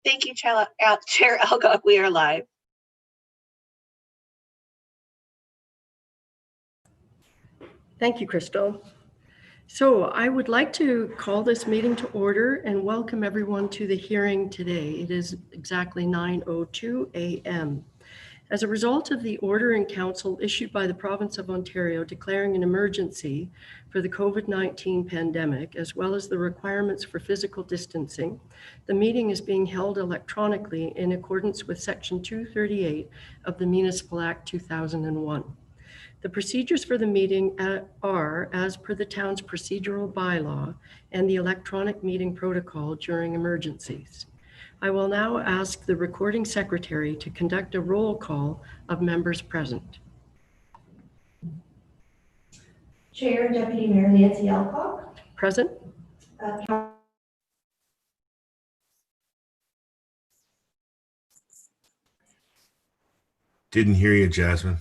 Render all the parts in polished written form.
Thank you, Chair Alcock. We are live. Thank you, Crystal. So I would like to call this meeting to order and welcome everyone to the hearing today. It is exactly 9:02 a.m. As a result of the order in council issued by the province of Ontario declaring an emergency for the COVID-19 pandemic, as well as the requirements for physical distancing, the meeting is being held electronically in accordance with Section 238 of the Municipal Act 2001. The procedures for the meeting are as per the town's procedural bylaw and the electronic meeting protocol during emergencies. I will now ask the recording secretary to conduct a roll call of members present. Chair and Deputy Mayor Nancy Alcock. Present. Didn't hear you, Jasmine.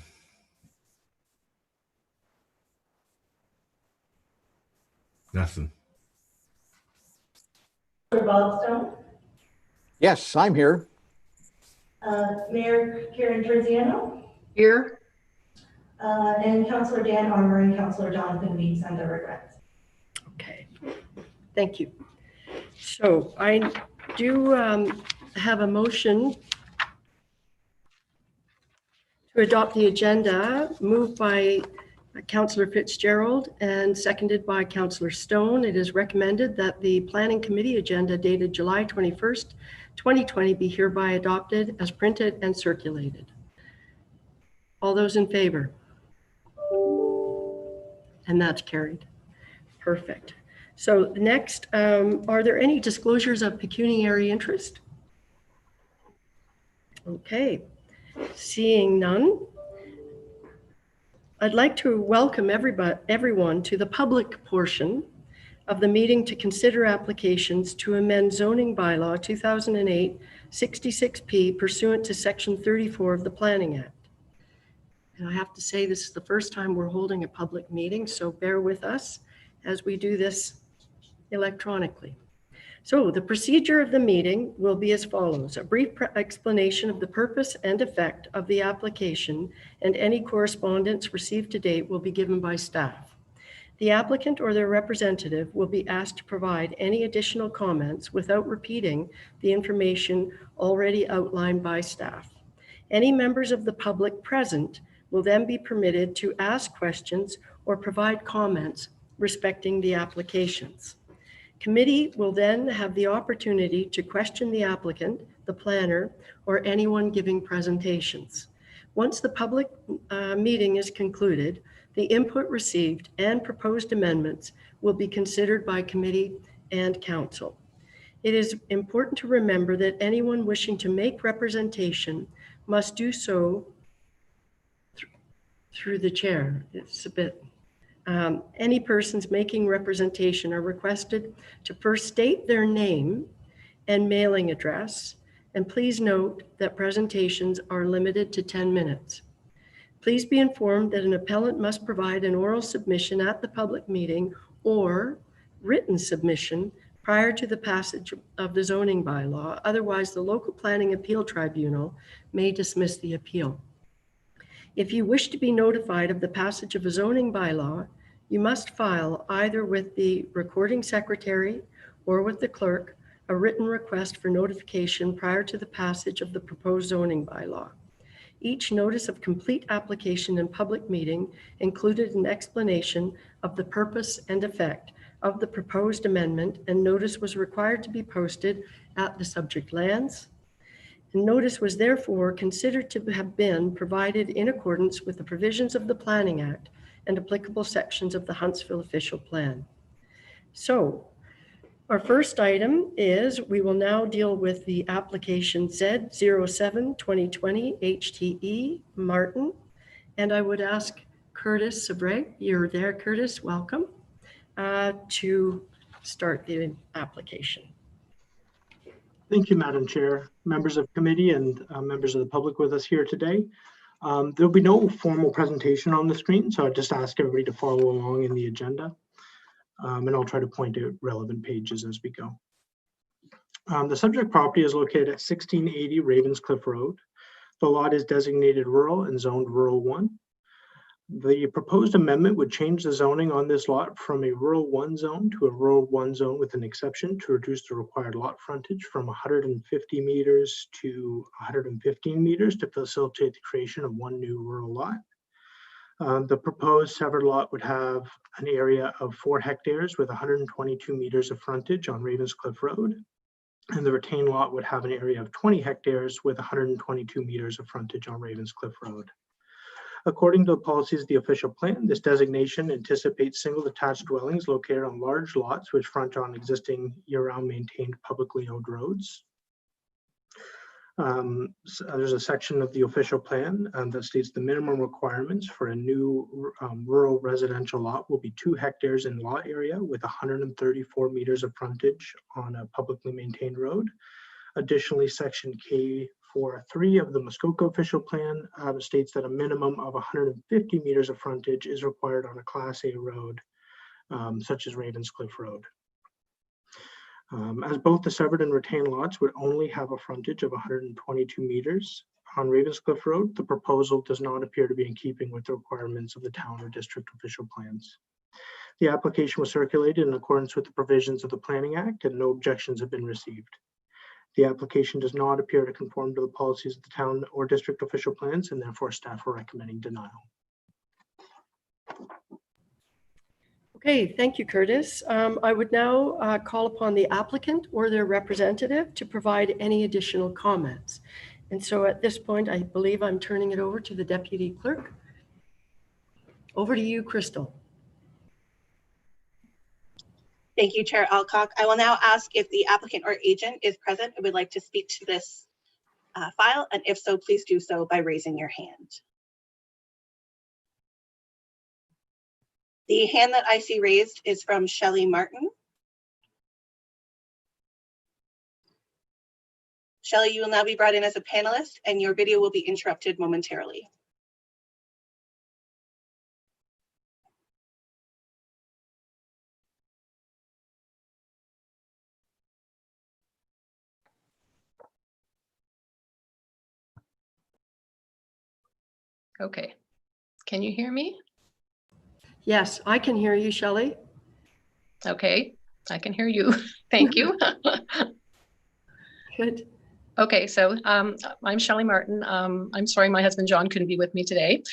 Nothing. Bob Stone. Yes, I'm here. Mayor Karen Terziano. Here. And Councillor Dan Armour and Councillor Jonathan Weeks and their regrets. Okay, thank you. So I do have a motion to adopt the agenda, moved by Councillor Fitzgerald and seconded by Councillor Stone. It is recommended that the Planning Committee agenda dated July 21st, 2020 be hereby adopted as printed and circulated. All those in favor? And that's carried. Perfect. So next, are there any disclosures of pecuniary interest? Okay, seeing none. I'd like to welcome everyone to the public portion of the meeting to consider applications to amend zoning bylaw 2008-66P pursuant to section 34 of the Planning Act. And I have to say, this is the first time we're holding a public meeting, so bear with us as we do this electronically. So the procedure of the meeting will be as follows: a brief explanation of the purpose and effect of the application, and any correspondence received to date will be given by staff. The applicant or their representative will be asked to provide any additional comments without repeating the information already outlined by staff. Any members of the public present will then be permitted to ask questions or provide comments respecting the applications. Committee will then have the opportunity to question the applicant, the planner, or anyone giving presentations. Once the public meeting is concluded, the input received and proposed amendments will be considered by committee and council. It is important to remember that anyone wishing to make representation must do so through the chair. It's a bit... any persons making representation are requested to first state their name and mailing address, and please note that presentations are limited to 10 minutes. Please be informed that an appellant must provide an oral submission at the public meeting or written submission prior to the passage of the zoning bylaw. Otherwise, the local planning appeal tribunal may dismiss the appeal. If you wish to be notified of the passage of a zoning bylaw, you must file either with the recording secretary or with the clerk a written request for notification prior to the passage of the proposed zoning bylaw. Each notice of complete application and public meeting included an explanation of the purpose and effect of the proposed amendment, and notice was required to be posted at the subject lands. The notice was therefore considered to have been provided in accordance with the provisions of the Planning Act and applicable sections of the Huntsville Official Plan. So our first item is we will now deal with the application Z07-2020 HTE Martin. And I would ask Curtis Sabre, you're there, Curtis, welcome, to start the application. Thank you, Madam Chair, members of committee and members of the public with us here today. There'll be no formal presentation on the screen, so I just ask everybody to follow along in the agenda, and I'll try to point out relevant pages as we go. The subject property is located at 1680 Ravenscliff Road. The lot is designated rural and zoned rural 1. The proposed amendment would change the zoning on this lot from a rural 1 zone to a rural 1 zone with an exception to reduce the required lot frontage from 150 meters to 115 meters to facilitate the creation of 1 new rural lot. The proposed severed lot would have an area of 4 hectares with 122 meters of frontage on Ravenscliff Road. And the retained lot would have an area of 20 hectares with 122 meters of frontage on Ravenscliff Road. According to the policies of the official plan, this designation anticipates single detached dwellings located on large lots which front on existing year-round maintained publicly owned roads. So there's a section of the official plan that states the minimum requirements for a new rural residential lot will be 2 hectares in lot area with 134 meters of frontage on a publicly maintained road. Additionally, section K43 of the Muskoka official plan states that a minimum of 150 meters of frontage is required on a Class A road, such as Ravenscliff Road. As both the severed and retained lots would only have a frontage of 122 meters on Ravenscliff Road, the proposal does not appear to be in keeping with the requirements of the town or district official plans. The application was circulated in accordance with the provisions of the Planning Act and no objections have been received. The application does not appear to conform to the policies of the town or district official plans, and therefore staff are recommending denial. Okay, thank you, Curtis. I would now call upon the applicant or their representative to provide any additional comments. And so at this point, I believe I'm turning it over to the deputy clerk. Over to you, Crystal. Thank you, Chair Alcock. I will now ask if the applicant or agent is present and would like to speak to this file, and if so, please do so by raising your hand. The hand that I see raised is from Shelley Martin. Shelley, you will now be brought in as a panelist and your video will be interrupted momentarily. Okay, can you hear me? Yes, I can hear you, Shelley. Okay, I can hear you. Thank you. Good. Okay, so I'm Shelley Martin. I'm sorry my husband John couldn't be with me today.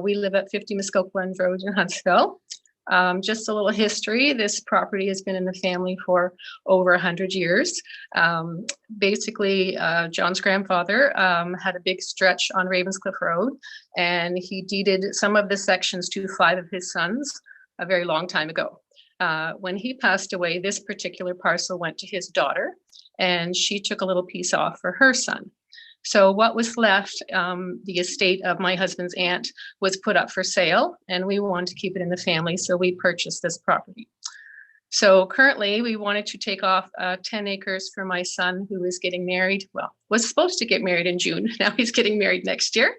We live at 50 Muskoka Glen Road in Huntsville. Just a little history. This property has been in the family for over 100 years. Basically, John's grandfather had a big stretch on Ravenscliff Road, and he deeded some of the sections to 5 of his sons a very long time ago. When he passed away, this particular parcel went to his daughter, and she took a little piece off for her son. So what was left, the estate of my husband's aunt, was put up for sale, and we wanted to keep it in the family, so we purchased this property. So currently, we wanted to take off 10 acres for my son, who is getting married. Well, was supposed to get married in June. Now he's getting married next year,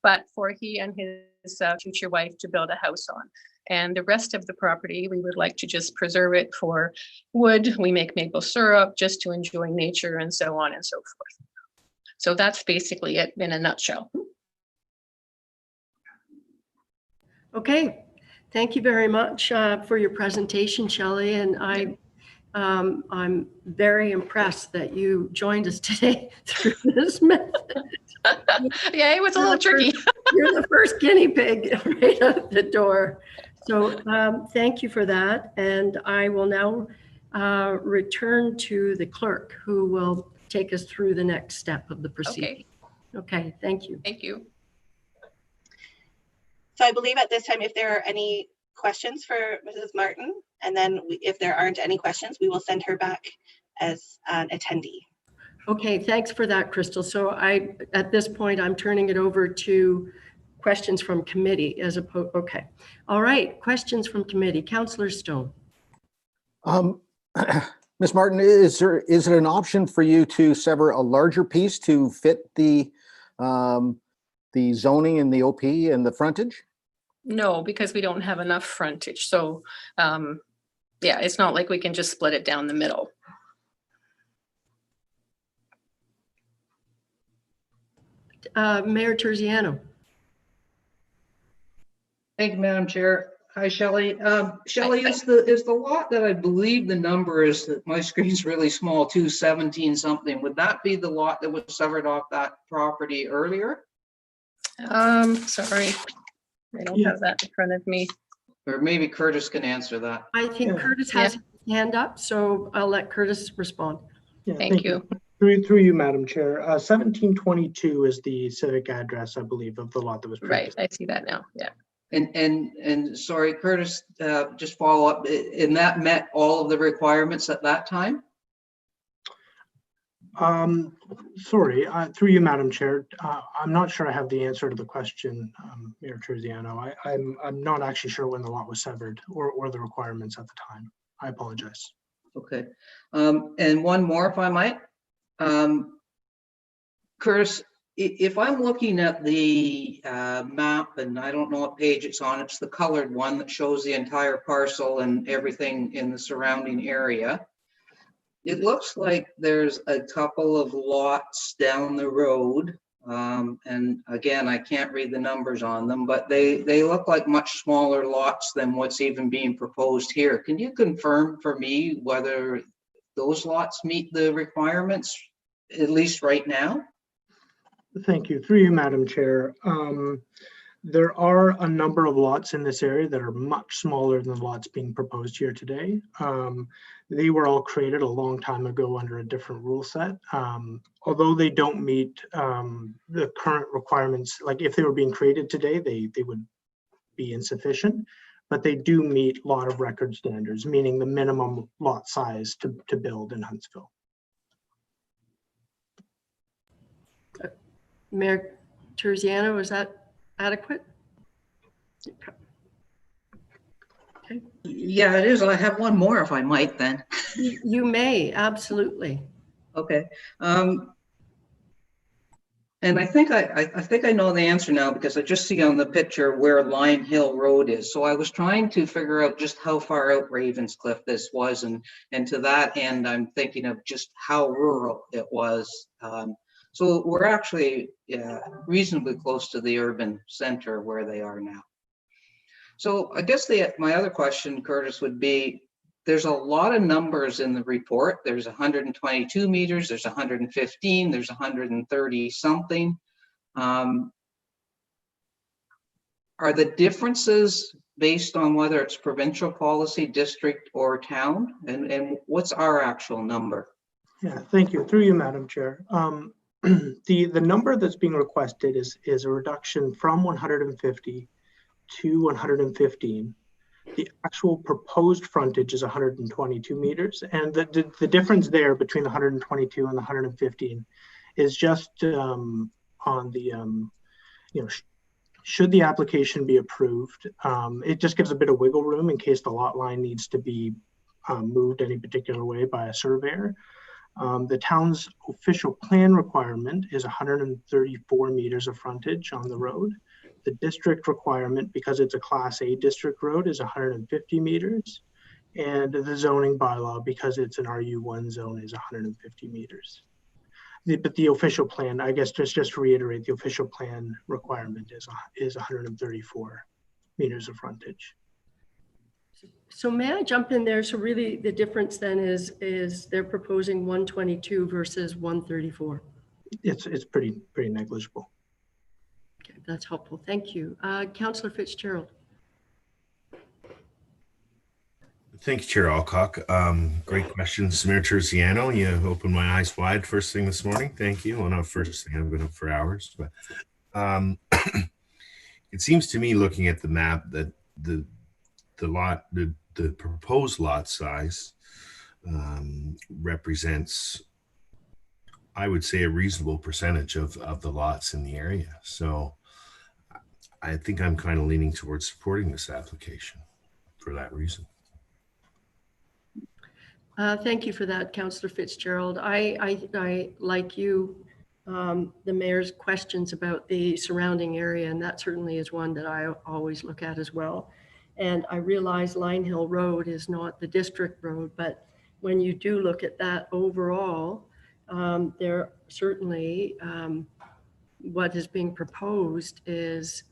but for he and his future wife to build a house on. And the rest of the property, we would like to just preserve it for wood. We make maple syrup just to enjoy nature and so on and so forth. So that's basically it in a nutshell. Okay, thank you very much for your presentation, Shelley. And I'm very impressed that you joined us today through this method. Yeah, it was a little tricky. You're the first guinea pig right out the door. So thank you for that. And I will now return to the clerk, who will take us through the next step of the proceeding. Okay, thank you. Thank you. So I believe at this time, if there are any questions for Mrs. Martin, and then if there aren't any questions, we will send her back as an attendee. Okay, thanks for that, Crystal. So at this point, I'm turning it over to questions from committee as opposed. Okay, all right, questions from committee. Councillor Stone. Ms. Martin, is it an option for you to sever a larger piece to fit the zoning and the OP and the frontage? No, because we don't have enough frontage. So yeah, it's not like we can just split it down the middle. Mayor Terziano. Thank you, Madam Chair. Hi, Shelley. Shelley, is the lot that I believe the number is, that my screen's really small, 217 something. Would that be the lot that was severed off that property earlier? Sorry, I don't Yeah. have that in front of me. Or maybe Curtis can answer that. I think Yeah. Curtis has his hand up, so I'll let Curtis respond. Yeah, Thank you. Through you, Madam Chair. 1722 is the civic address, I believe, of the lot that was Right, previously. I see that now. Yeah. And sorry, Curtis, just follow up, and that met all of the requirements at that time? Sorry, through you, Madam Chair. I'm not sure I have the answer to the question, Mayor Terziano. I'm not actually sure when the lot was severed or the requirements at the time. I apologize. Okay. And one more, if I might. Curtis, if I'm looking at the map, and I don't know what page it's on, it's the colored one that shows the entire parcel and everything in the surrounding area. It looks like there's a couple of lots down the road. And again, I can't read the numbers on them, but they look like much smaller lots than what's even being proposed here. Can you confirm for me whether those lots meet the requirements, at least right now? Thank you. Through you, Madam Chair. There are a number of lots in this area that are much smaller than the lots being proposed here today. They were all created a long time ago under a different rule set. Although they don't meet the current requirements, like if they were being created today, they would be insufficient, but they do meet lot of record standards, meaning the minimum lot size to build in Huntsville. Mayor Terziano, is that adequate? Okay. Yeah, it is. I have one more, if I might, then. You may, absolutely. Okay. And I think I know the answer now, because I just see on the picture where Lion Hill Road is. So I was trying to figure out just how far out Ravenscliff this was, and to that end, I'm thinking of just how rural it was. So we're actually reasonably close to the urban center where they are now. So I guess my other question, Curtis, would be, there's a lot of numbers in the report. There's 122 meters, there's 115, there's 130 something. Are the differences based on whether it's provincial policy, district, or town? And what's our actual number? Yeah, thank you. Through you, Madam Chair. The number that's being requested is a reduction from 150 to 115. The actual proposed frontage is 122 meters, and the difference there between the 122 and the 115 is just on the should the application be approved, it just gives a bit of wiggle room in case the lot line needs to be moved any particular way by a surveyor. The town's official plan requirement is 134 meters of frontage on the road. The district requirement, because it's a Class A district road, is 150 meters. And the zoning bylaw, because it's an RU1 zone, is 150 meters. But the official plan, I guess, just to reiterate, the official plan requirement is 134 meters of frontage. So may I jump in there? So really the difference then is they're proposing 122 versus 134. It's pretty negligible. Okay, that's helpful. Thank you. Councillor Fitzgerald. Thanks, Chair Alcock. Great questions. Mayor Terziano, you opened my eyes wide first thing this morning. Thank you. Well, not first thing, I've been up for hours, but it seems to me, looking at the map, that the proposed lot size represents, I would say, a reasonable percentage of the lots in the area. So I think I'm kind of leaning towards supporting this application for that reason. Thank you for that, Councillor Fitzgerald. I like you, the mayor's questions about the surrounding area, and that certainly is one that I always look at as well. And I realize Lion Hill Road is not the district road, but when you do look at that overall, there certainly what is being proposed is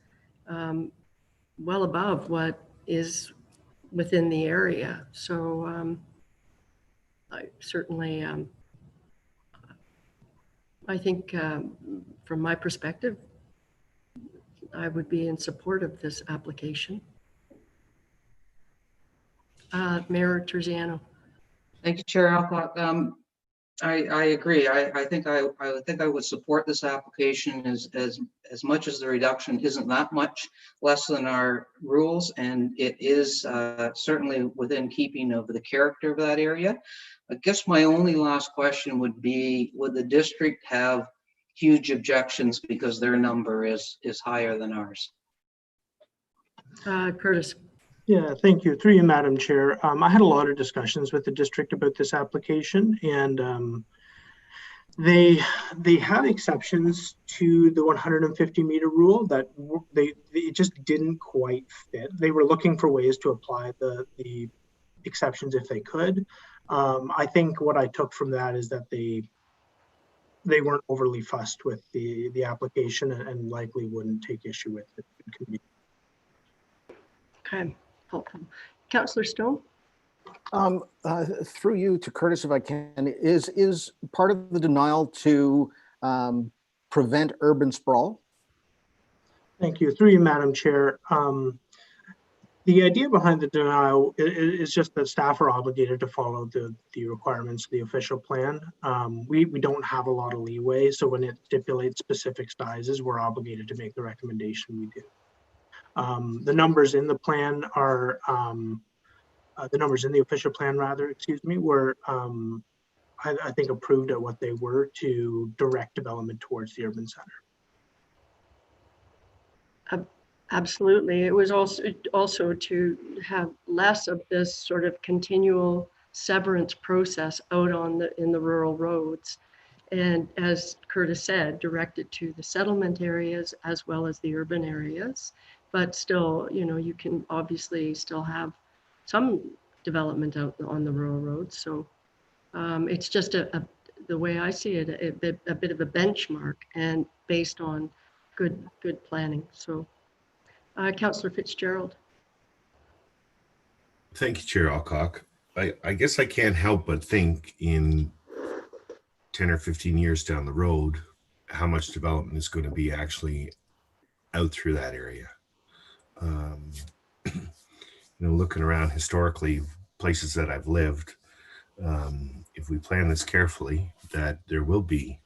well above what is within the area. So I certainly, I think from my perspective, I would be in support of this application. Mayor Terziano. Thank you, Chair Alcock. I agree. I think I would support this application as much as the reduction isn't that much less than our rules, and it is certainly within keeping of the character of that area. I guess my only last question would be, would the district have huge objections because their number is higher than ours? Curtis. Yeah, thank you. Through you, Madam Chair. I had a lot of discussions with the district about this application, and they have exceptions to the 150-meter rule that it just didn't quite fit. They were looking for ways to apply the exceptions if they could. I think what I took from that is that they weren't overly fussed with the application and likely wouldn't take issue with it. Okay, helpful. Councillor Stone. Through you to Curtis, if I can, is part of the denial to prevent urban sprawl? Thank you. Through you, Madam Chair. The idea behind the denial is just that staff are obligated to follow the requirements of the official plan. We don't have a lot of leeway, so when it stipulates specific sizes, we're obligated to make the recommendation we do. The numbers in the plan are, the numbers in the official plan rather, excuse me, were I think approved at what they were to direct development towards the urban center. Absolutely. It was also to have less of this sort of continual severance process out in the rural roads. And as Curtis said, directed to the settlement areas as well as the urban areas. But still, you know, you can obviously still have some development out on the rural roads. So it's just the way I see it, a bit of a benchmark and based on good planning. So Councillor Fitzgerald. Thank you, Chair Alcock. I guess I can't help but think in 10 or 15 years down the road, how much development is going to be actually out through that area. You know, looking around historically, places that I've lived, if we plan this carefully, that there will be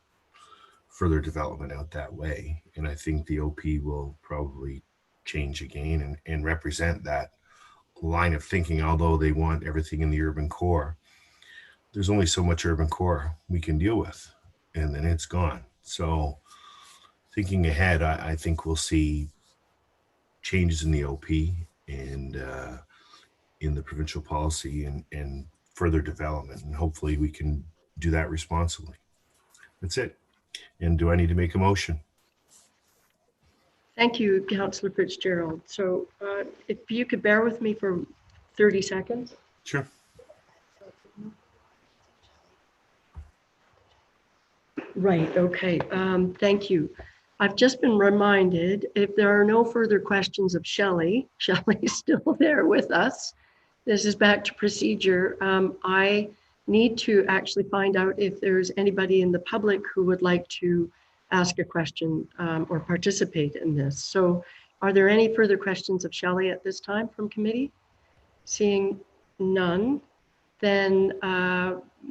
further development out that way. And I think the OP will probably change again and represent that line of thinking. Although they want everything in the urban core, there's only so much urban core we can deal with, and then it's gone. So thinking ahead, I think we'll see changes in the OP and in the provincial policy and further development, and hopefully we can do that responsibly. That's it. And do I need to make a motion? Thank you, Councillor Fitzgerald. So if you could bear with me for 30 seconds. Sure. Right, okay, thank you. I've just been reminded, if there are no further questions of Shelley, Shelley's still there with us. This is back to procedure. I need to actually find out if there's anybody in the public who would like to ask a question or participate in this. So are there any further questions of Shelley at this time from committee? Seeing none, then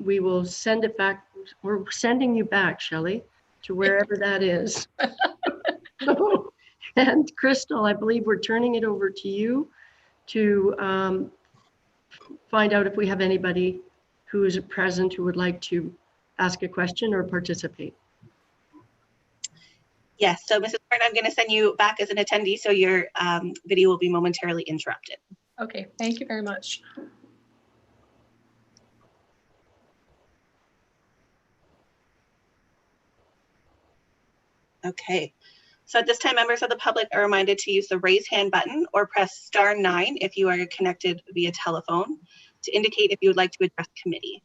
we will send it back. We're sending you back, Shelley, to wherever that is. And Crystal, I believe we're turning it over to you to find out if we have anybody who is present who would like to ask a question or participate. Yes, so Mrs. Martin, I'm going to send you back as an attendee, so your video will be momentarily interrupted. Okay, thank you very much. Okay, so at this time, members of the public are reminded to use the raise hand button or press *9 if you are connected via telephone to indicate if you would like to address committee.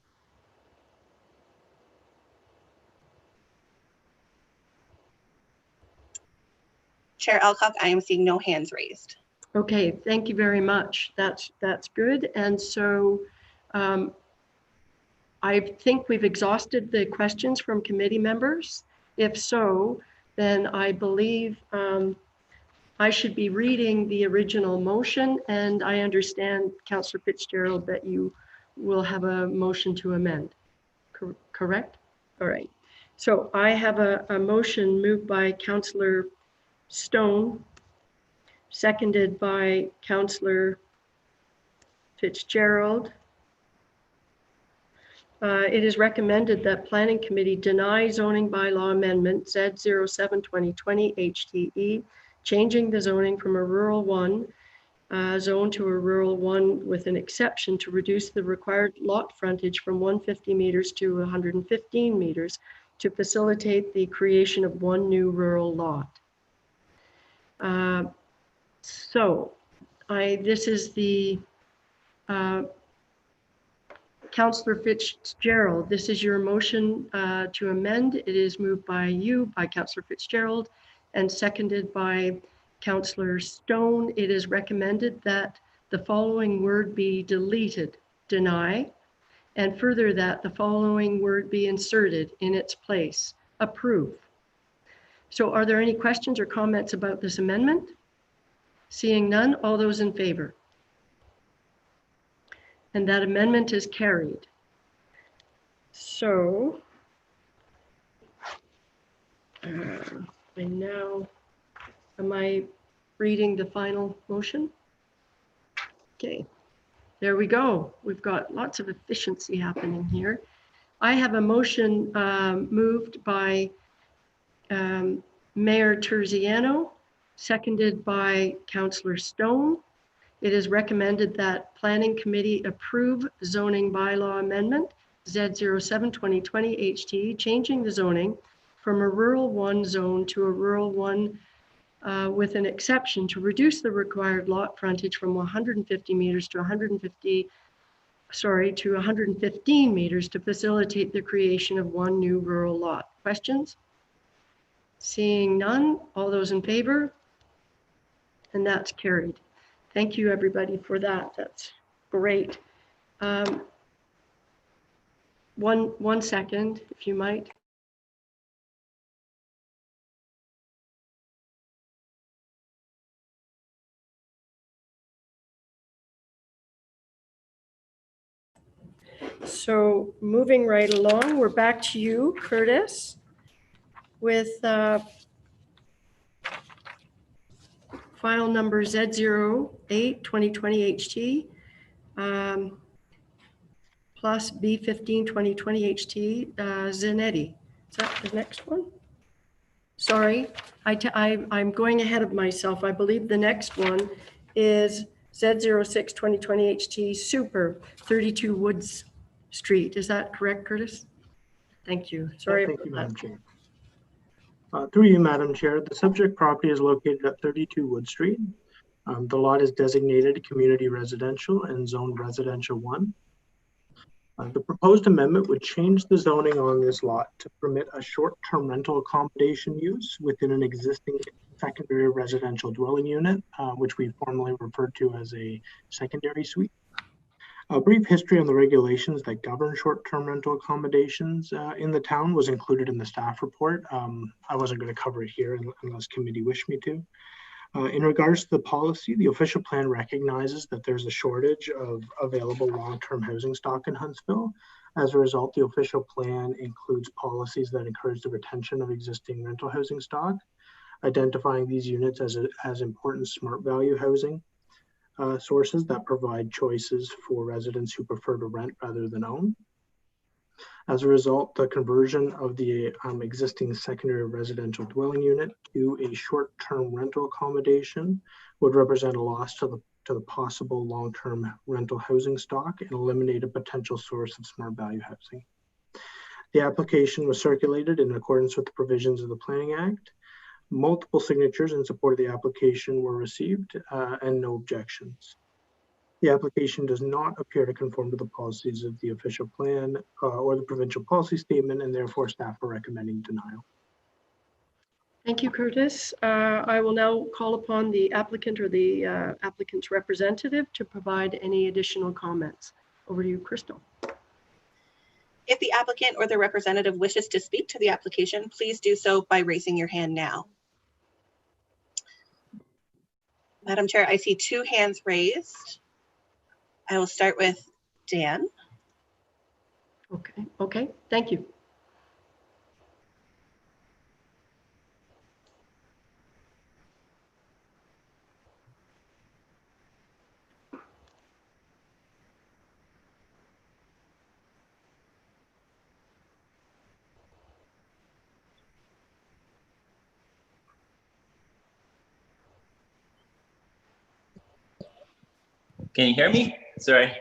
Chair Alcock, I am seeing no hands raised. Okay, thank you very much. That's good. And so I think we've exhausted the questions from committee members. If so, then I believe I should be reading the original motion, and I understand, Councillor Fitzgerald, that you will have a motion to amend. Correct? All right. So I have a motion moved by Councillor Stone, seconded by Councillor Fitzgerald. It is recommended that Planning Committee deny zoning bylaw amendment Z07-2020 HTE, changing the zoning from a rural 1 zone to a rural 1 with an exception to reduce the required lot frontage from 150 meters to 115 meters to facilitate the creation of 1 new rural lot. This is the Councillor Fitzgerald, this is your motion to amend. It is moved by you, by Councillor Fitzgerald, and seconded by Councillor Stone. It is recommended that the following word be deleted, deny, and further that the following word be inserted in its place, approve. So are there any questions or comments about this amendment? Seeing none, all those in favor? And that amendment is carried. So, and now, am I reading the final motion? Okay, there we go. We've got lots of efficiency happening here. I have a motion moved by Mayor Terziano, seconded by Councillor Stone. It is recommended that Planning Committee approve zoning bylaw amendment Z07-2020 HT, changing the zoning from a rural 1 zone to a rural 1 with an exception to reduce the required lot frontage from 150 meters to 115 meters to facilitate the creation of 1 new rural lot. Questions? Seeing none, all those in favor? And that's carried. Thank you, everybody, for that. That's great. One second, if you might. So moving right along, we're back to you, Curtis, with file number Z08-2020 HT plus B15-2020 HT Zanetti. Is that the next one? Sorry, I'm going ahead of myself. I believe the next one is Z06-2020 HT Super 32 Woods Street. Is that correct, Curtis? Thank you. Sorry. Thank you, Madam Chair. Through you, Madam Chair, the subject property is located at 32 Wood Street. The lot is designated community residential and zoned residential 1. The proposed amendment would change the zoning on this lot to permit a short-term rental accommodation use within an existing secondary residential dwelling unit, which we formally referred to as a secondary suite. A brief history on the regulations that govern short-term rental accommodations in the town was included in the staff report. I wasn't going to cover it here unless committee wished me to. In regards to the policy, the official plan recognizes that there's a shortage of available long-term housing stock in Huntsville. As a result, the official plan includes policies that encourage the retention of existing rental housing stock, identifying these units as important smart value housing sources that provide choices for residents who prefer to rent rather than own. As a result, the conversion of the existing secondary residential dwelling unit to a short-term rental accommodation would represent a loss to the possible long-term rental housing stock and eliminate a potential source of smart value housing. The application was circulated in accordance with the provisions of the Planning Act. Multiple signatures in support of the application were received and no objections. The application does not appear to conform to the policies of the official plan or the provincial policy statement, and therefore staff are recommending denial. Thank you, Curtis. I will now call upon the applicant or the applicant's representative to provide any additional comments. Over to you, Crystal. If the applicant or the representative wishes to speak to the application, please do so by raising your hand now. Madam Chair, I see 2 hands raised. I will start with Dan. Okay, thank you. Can you hear me? Sorry.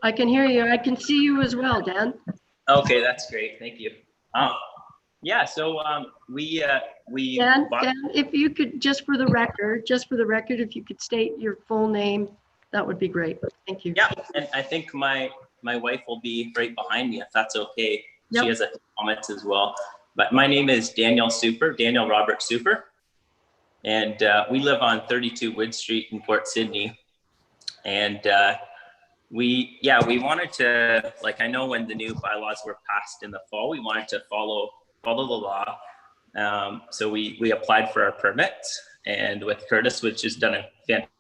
I can hear you. I can see you as well, Dan. Okay, that's great. Thank you. Yeah, so we Dan, bought, Dan, if you could, just for the record, if you could state your full name, that would be great. Thank you. yeah, and I think my wife will be right behind me if that's okay. Yep. She has a comment as well. But my name is Daniel Super, Daniel Robert Super, and we live on 32 Wood Street in Port Sydney. And we wanted to, like, I know when the new bylaws were passed in the fall, we wanted to follow the law. So we applied for our permits, and with Curtis, which has done a fantastic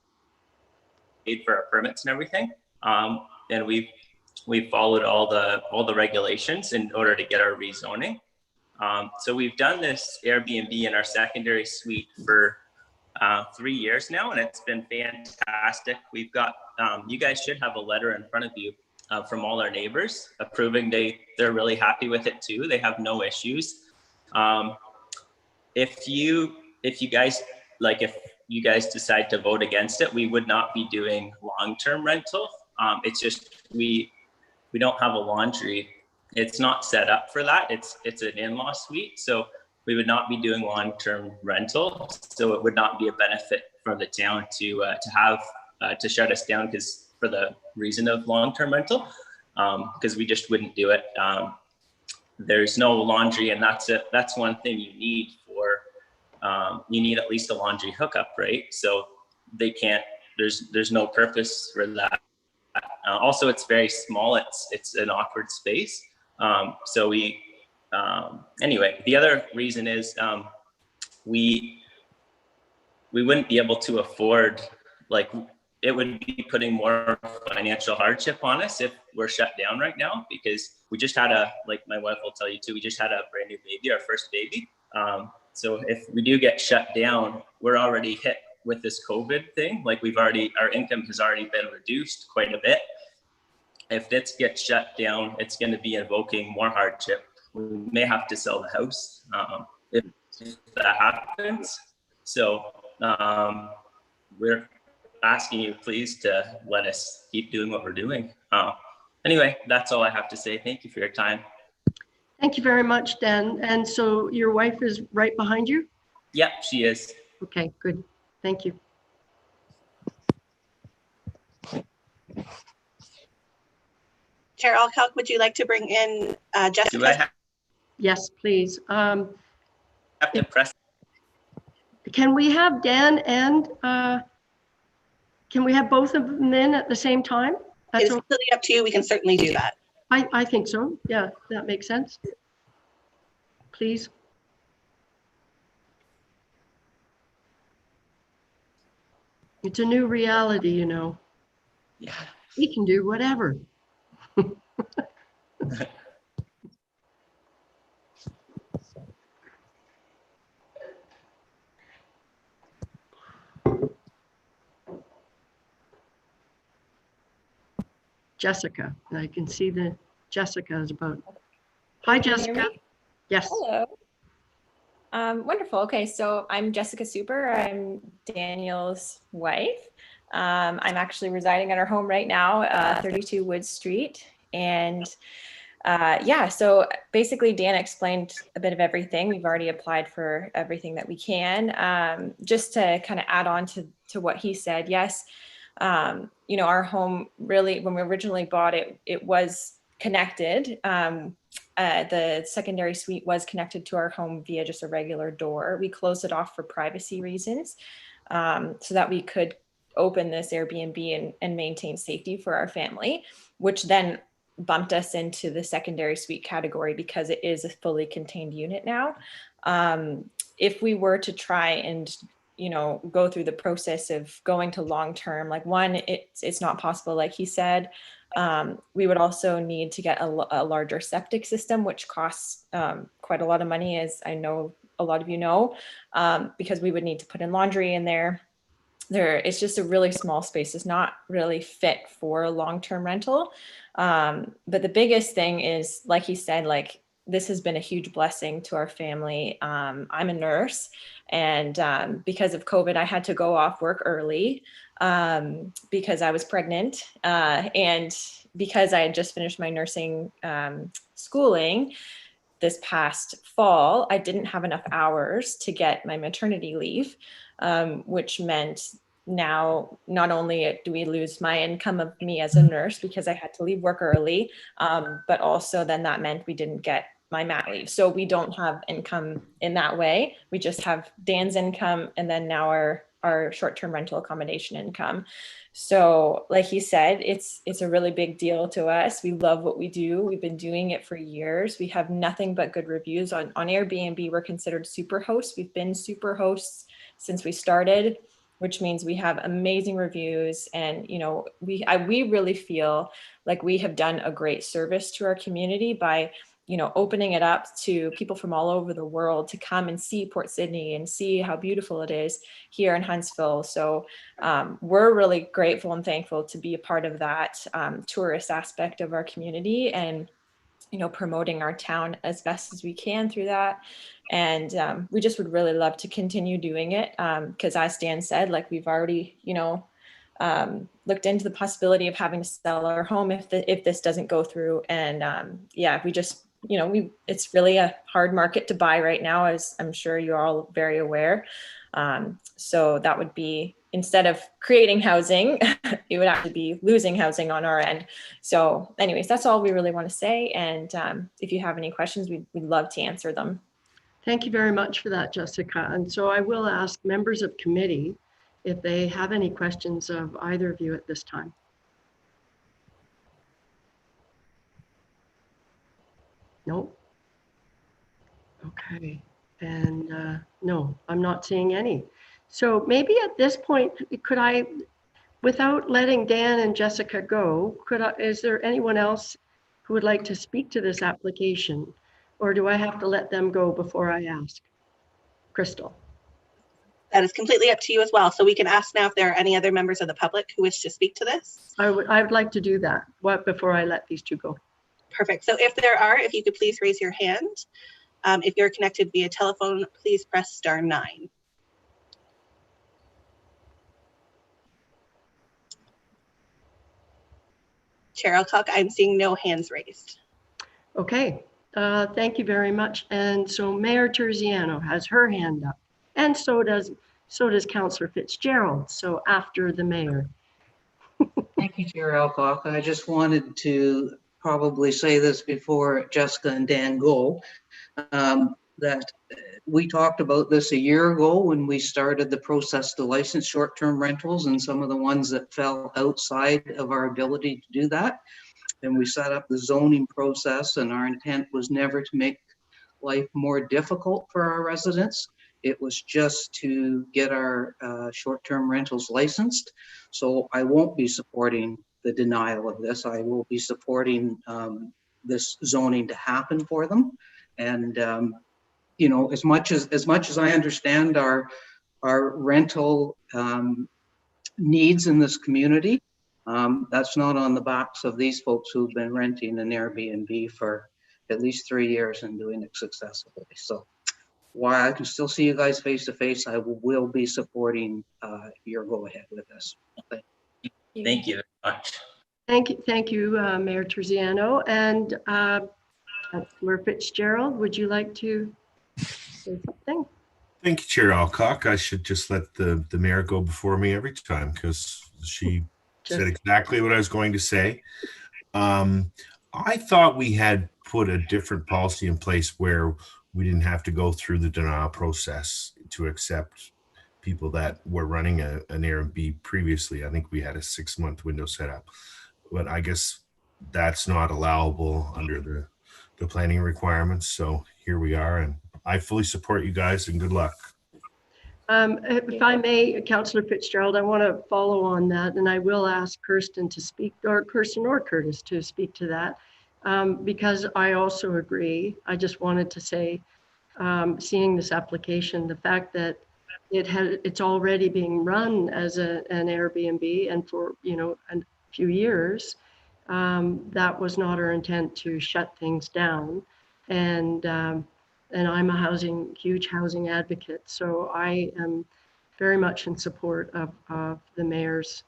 job for our permits and everything. And we've followed all the regulations in order to get our rezoning. So we've done this Airbnb in our secondary suite for 3 years now, and it's been fantastic. We've got, you guys should have a letter in front of you from all our neighbors approving they're really happy with it too. They have no issues. If you guys decide to vote against it, we would not be doing long-term rental. It's just, we don't have a laundry. It's not set up for that. It's an in-law suite. So we would not be doing long-term rental. So it would not be a benefit for the town to shut us down because for the reason of long-term rental, because we just wouldn't do it. There's no laundry, and that's one thing you need for, you need at least a laundry hookup, right? So they can't, there's no purpose for that. Also, it's very small. It's an awkward space. So anyway, the other reason is we wouldn't be able to afford, like, it would be putting more financial hardship on us if we're shut down right now, because we just had like my wife will tell you too, we just had a brand new baby, our first baby. So if we do get shut down, we're already hit with this COVID thing. Like our income has already been reduced quite a bit. If this gets shut down, it's going to be invoking more hardship. We may have to sell the house if that happens. So we're asking you please to let us keep doing what we're doing. Anyway, that's all I have to say. Thank you for your time. Thank you very much, Dan. And so your wife is right behind you? Yep, she is. Okay, good. Thank you. Chair Alcock, would you like to bring in Jessica? Do I have Yes, please. to press? Can we have Dan and can we have both of them in at the same time? That's It's completely up to you. We can certainly do that. I think so. Yeah, that makes sense. Please. It's a new reality, you know. Yeah. We can do whatever. Jessica, I can see the Jessica is about. Hi, Can you hear Jessica. me? Yes. Hello. Wonderful. Okay, so I'm Jessica Super. I'm Daniel's wife. I'm actually residing at our home right now, 32 Wood Street. And yeah, so basically Dan explained a bit of everything. We've already applied for everything that we can. Just to kind of add on to what he said, yes, you know, our home really, when we originally bought it, it was connected. The secondary suite was connected to our home via just a regular door. We closed it off for privacy reasons, so that we could open this Airbnb and maintain safety for our family, which then bumped us into the secondary suite category because it is a fully contained unit now. If we were to try and go through the process of going to long-term, like one, it's not possible, like he said. We would also need to get a larger septic system, which costs quite a lot of money, as I know a lot of you know, because we would need to put in laundry in there. It's just a really small space. It's not really fit for long-term rental. But the biggest thing is, like he said, like this has been a huge blessing to our family. I'm a nurse, and because of COVID, I had to go off work early because I was pregnant, and because I had just finished my nursing schooling this past fall, I didn't have enough hours to get my maternity leave, which meant now not only do we lose my income of me as a nurse because I had to leave work early, but also then that meant we didn't get my mat leave. So we don't have income in that way. We just have Dan's income and then now our short-term rental accommodation income. So like he said, it's a really big deal to us. We love what we do. We've been doing it for years. We have nothing but good reviews on Airbnb. We're considered super hosts. We've been super hosts since we started, which means we have amazing reviews. And, we really feel like we have done a great service to our community by, opening it up to people from all over the world to come and see Port Sydney and see how beautiful it is here in Huntsville. So we're really grateful and thankful to be a part of that tourist aspect of our community and, promoting our town as best as we can through that. And we just would really love to continue doing it because as Dan said, like we've already, looked into the possibility of having to sell our home if this doesn't go through. And we just, it's really a hard market to buy right now, as I'm sure you're all very aware. So that would be, instead of creating housing, it would actually be losing housing on our end. So anyways, that's all we really want to say. And if you have any questions, we'd love to answer them. Thank you very much for that, Jessica. And so I will ask members of committee if they have any questions of either of you at this time. Nope. Okay. And no, I'm not seeing any. So maybe at this point, could I, without letting Dan and Jessica go, is there anyone else who would like to speak to this application? Or do I have to let them go before I ask? Crystal. That is completely up to you as well. So we can ask now if there are any other members of the public who wish to speak to this. I would like to do that before I let these two go. Perfect. So if there are, if you could please raise your hand. If you're connected via telephone, please press *9. Chair Alcock, I'm seeing no hands raised. Okay, thank you very much. And so Mayor Terziano has her hand up, and so does Councillor Fitzgerald. So after the mayor. Thank you, Chair Alcock. I just wanted to probably say this before Jessica and Dan go, that we talked about this a year ago when we started the process to license short-term rentals and some of the ones that fell outside of our ability to do that. And we set up the zoning process, and our intent was never to make life more difficult for our residents. It was just to get our short-term rentals licensed. So I won't be supporting the denial of this. I will be supporting this zoning to happen for them. And as much as I understand our rental needs in this community, that's not on the backs of these folks who've been renting an Airbnb for at least 3 years and doing it successfully. So while I can still see you guys face to face, I will be supporting your go ahead with this. Thank you very much. Thank you, Mayor Terziano. And Councillor Fitzgerald, would you like to say something? Thank you, Chair Alcock. I should just let the mayor go before me every time because she said exactly what I was going to say. I thought we had put a different policy in place where we didn't have to go through the denial process to accept people that were running an Airbnb previously. I think we had a 6-month window set up, but I guess that's not allowable under the planning requirements. So here we are, and I fully support you guys, and good luck. If I may, Councillor Fitzgerald, I want to follow on that, and I will ask Kirsten to speak, or Kirsten or Curtis to speak to that, because I also agree. I just wanted to say, seeing this application, the fact that it's already being run as an Airbnb, and for a few years, that was not our intent to shut things down, and I'm a huge housing advocate, so I am very much in support of the mayor's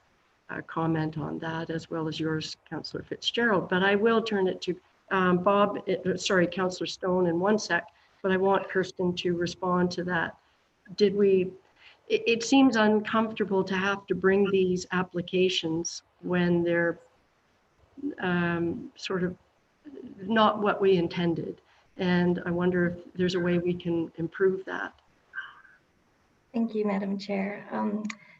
comment on that, as well as yours, Councillor Fitzgerald. But I will turn it to Councillor Stone in one sec, but I want Kirsten to respond to that. It seems uncomfortable to have to bring these applications when they're sort of not what we intended. And I wonder if there's a way we can improve that. Thank you, Madam Chair.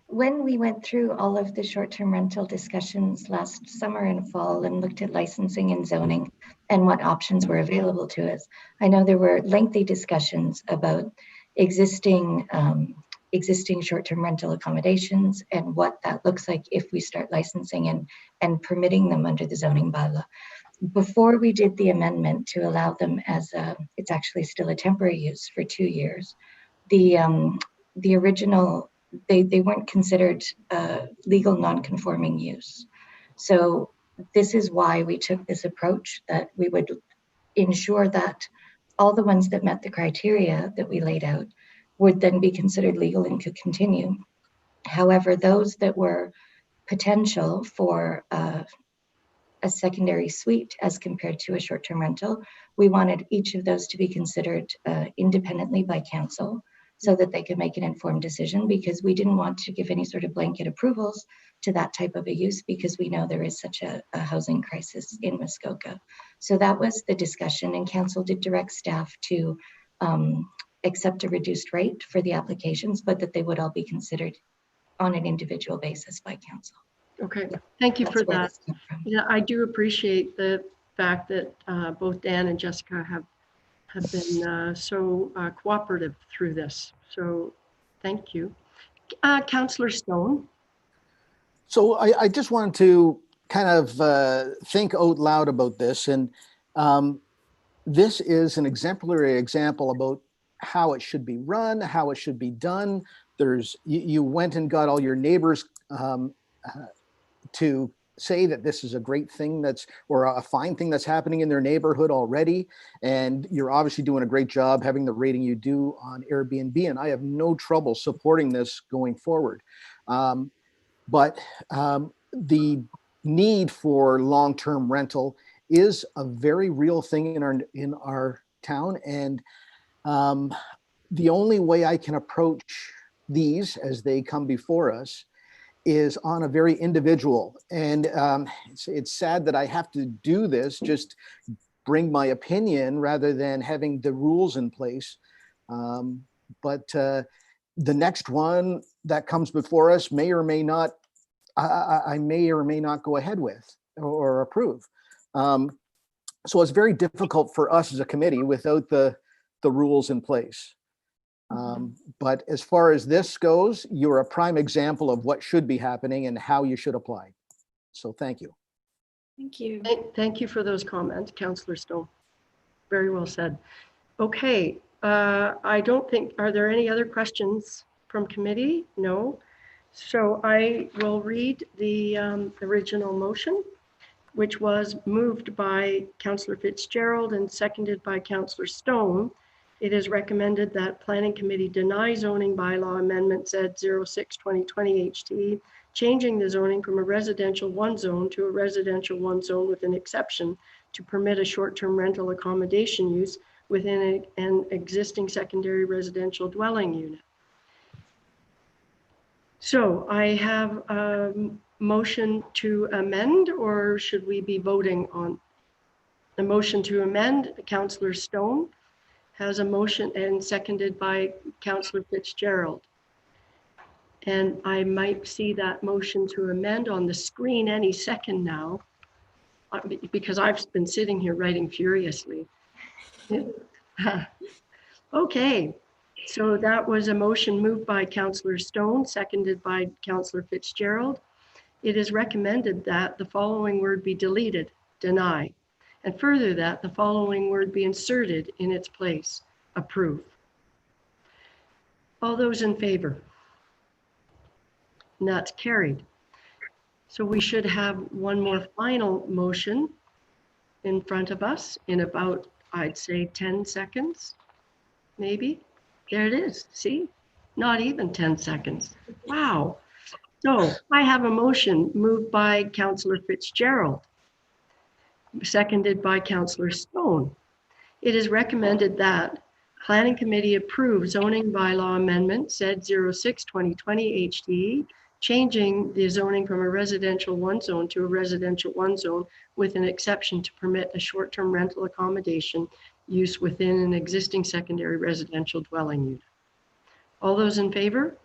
When we went through all of the short-term rental discussions last summer and fall and looked at licensing and zoning and what options were available to us, I know there were lengthy discussions about existing short-term rental accommodations and what that looks like if we start licensing and permitting them under the zoning bylaw. Before we did the amendment to allow them as it's actually still a temporary use for 2 years, the original, they weren't considered legal non-conforming use. So this is why we took this approach, that we would ensure that all the ones that met the criteria that we laid out would then be considered legal and could continue. However, those that were potential for a secondary suite as compared to a short-term rental, we wanted each of those to be considered independently by council so that they could make an informed decision, because we didn't want to give any sort of blanket approvals to that type of a use, because we know there is such a housing crisis in Muskoka. So that was the discussion, and council did direct staff to accept a reduced rate for the applications, but that they would all be considered on an individual basis by council. Okay, thank you for that. Yeah, I do appreciate the fact that both Dan and Jessica have been so cooperative through this. So thank you. Councillor Stone. So I just wanted to kind of think out loud about this. And this is an exemplary example about how it should be run, how it should be done. You went and got all your neighbors to say that this is a great thing or a fine thing that's happening in their neighborhood already. And you're obviously doing a great job having the rating you do on Airbnb. And I have no trouble supporting this going forward. But the need for long-term rental is a very real thing in our town. And the only way I can approach these as they come before us is on a very individual. And it's sad that I have to do this, just bring my opinion rather than having the rules in place. But the next one that comes before us may or may not, I may or may not go ahead with or approve. So it's very difficult for us as a committee without the rules in place. But as far as this goes, you're a prime example of what should be happening and how you should apply. So thank you. Thank you. Thank you for those comments, Councillor Stone. Very well said. Okay, I don't think, are there any other questions from committee? No. So I will read the original motion, which was moved by Councillor Fitzgerald and seconded by Councillor Stone. It is recommended that Planning Committee deny zoning bylaw amendment Z06-2020 HT, changing the zoning from a residential 1 zone to a residential 1 zone with an exception to permit a short-term rental accommodation use within an existing secondary residential dwelling unit. So I have a motion to amend, or should we be voting on? A motion to amend, Councillor Stone has a motion and seconded by Councillor Fitzgerald. And I might see that motion to amend on the screen any second now, because I've been sitting here writing furiously. Okay, so that was a motion moved by Councillor Stone, seconded by Councillor Fitzgerald. It is recommended that the following word be deleted, deny, and further that the following word be inserted in its place, approve. All those in favor? And that's carried. So we should have one more final motion in front of us in about, I'd say 10 seconds, maybe. There it is, see? Not even 10 seconds. Wow. So I have a motion moved by Councillor Fitzgerald, seconded by Councillor Stone. It is recommended that Planning Committee approve zoning bylaw amendment ZED 06-2020 HDE, changing the zoning from a residential 1 zone to a residential 1 zone with an exception to permit a short-term rental accommodation use within an existing secondary residential dwelling unit. All those in favor?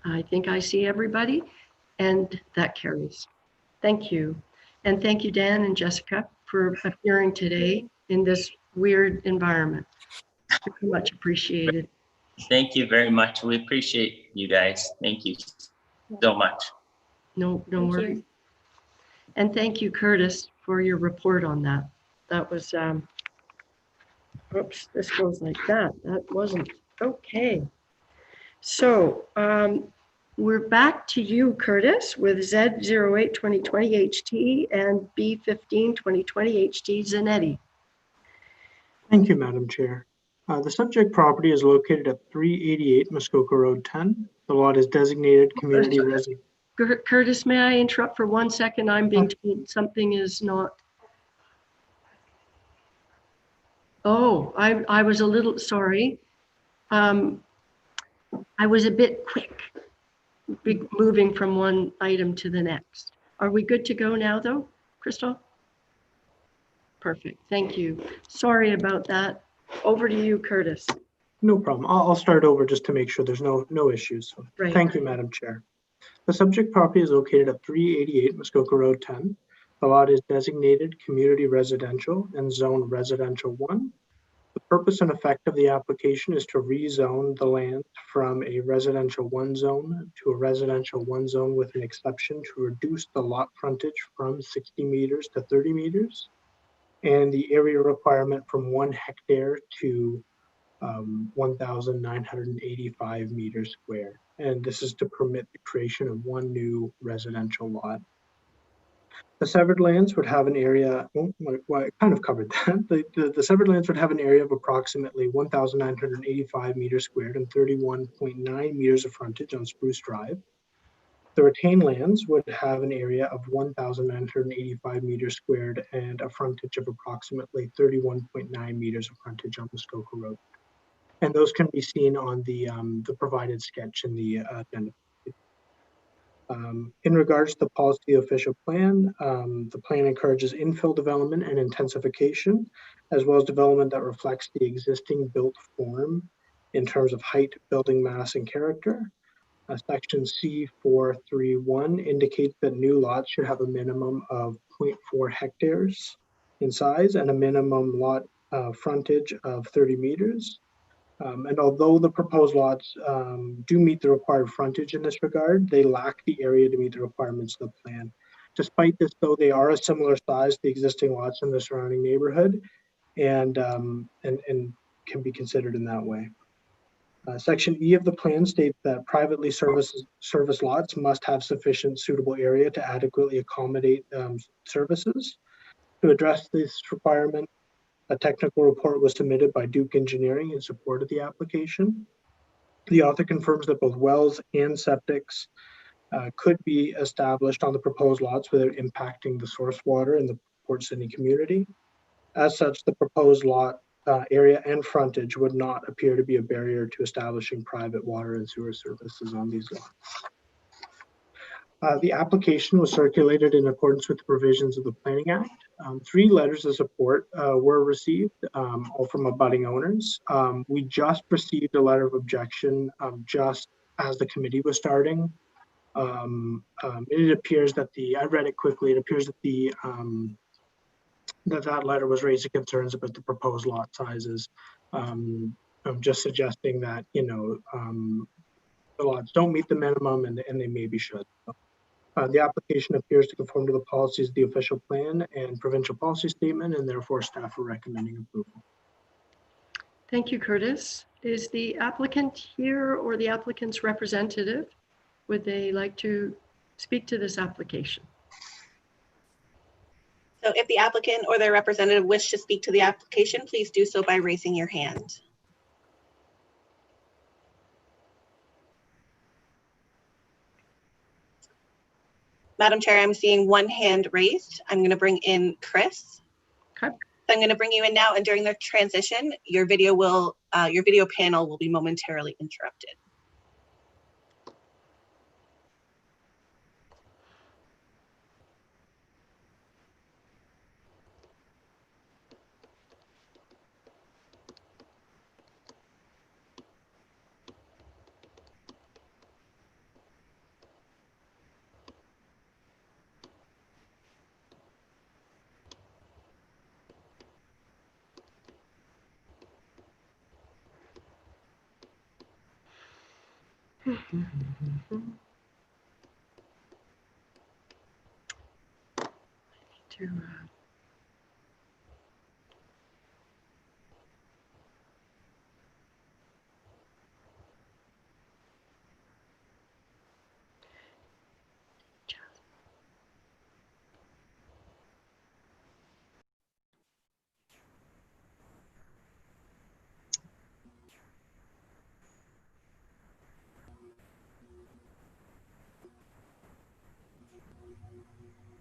I think I see everybody, and that carries. Thank you. And thank you, Dan and Jessica, for appearing today in this weird environment. Much appreciated. Thank you very much. We appreciate you guys. Thank you so much. No Thank worries. you. And thank you, Curtis, for your report on that. That was, oops, this goes like that. That wasn't, okay. So we're back to you, Curtis, with Z08-2020 HT and B15-2020 HT Zanetti. Thank you, Madam Chair. The subject property is located at 388 Muskoka Road 10. The lot is designated community residential. Curtis, may I interrupt for 1 second? I'm being told something is not. Oh, I was a little sorry. I was a bit quick moving from one item to the next. Are we good to go now though, Crystal? Perfect, thank you. Sorry about that. Over to you, Curtis. No problem. I'll start over just to make sure there's no issues. So Right. Thank you, Madam Chair. The subject property is located at 388 Muskoka Road 10. The lot is designated community residential and zoned residential 1. The purpose and effect of the application is to rezone the land from a residential 1 zone to a residential 1 zone with an exception to reduce the lot frontage from 60 meters to 30 meters and the area requirement from 1 hectare to 1,985 meters square. And this is to permit the creation of 1 new residential lot. The severed lands would have an area, well, I kind of covered that. The severed lands would have an area of approximately 1,985 meters squared and 31.9 meters of frontage on Spruce Drive. The retained lands would have an area of 1,985 meters squared and a frontage of approximately 31.9 meters of frontage on Muskoka Road. And those can be seen on the provided sketch in the agenda. In regards to the policy official plan, the plan encourages infill development and intensification, as well as development that reflects the existing built form in terms of height, building mass, and character. Section C431 indicates that new lots should have a minimum of 0.4 hectares in size and a minimum lot frontage of 30 meters. And although the proposed lots do meet the required frontage in this regard, they lack the area to meet the requirements of the plan. Despite this, though, they are a similar size to the existing lots in the surrounding neighborhood and can be considered in that way. Section E of the plan states that privately serviced lots must have sufficient suitable area to adequately accommodate services. To address this requirement, a technical report was submitted by Duke Engineering in support of the application. The author confirms that both wells and septics could be established on the proposed lots without impacting the source water in the Port Sydney community. As such, the proposed lot area and frontage would not appear to be a barrier to establishing private water and sewer services on these lots. The application was circulated in accordance with the provisions of the Planning Act. 3 letters of support were received, all from abutting owners. We just received a letter of objection just as the committee was starting. It appears that I read it quickly, it appears that that letter was raising concerns about the proposed lot sizes. I'm just suggesting that, the lots don't meet the minimum and they maybe should. The application appears to conform to the policies of the official plan and provincial policy statement, and therefore staff are recommending approval. Thank you, Curtis. Is the applicant here or the applicant's representative? Would they like to speak to this application? So if the applicant or their representative wish to speak to the application, please do so by raising your hand. Madam Chair, I'm seeing one hand raised. I'm going to bring in Chris. Okay. I'm going to bring you in now, and during the transition, your video panel will be momentarily interrupted.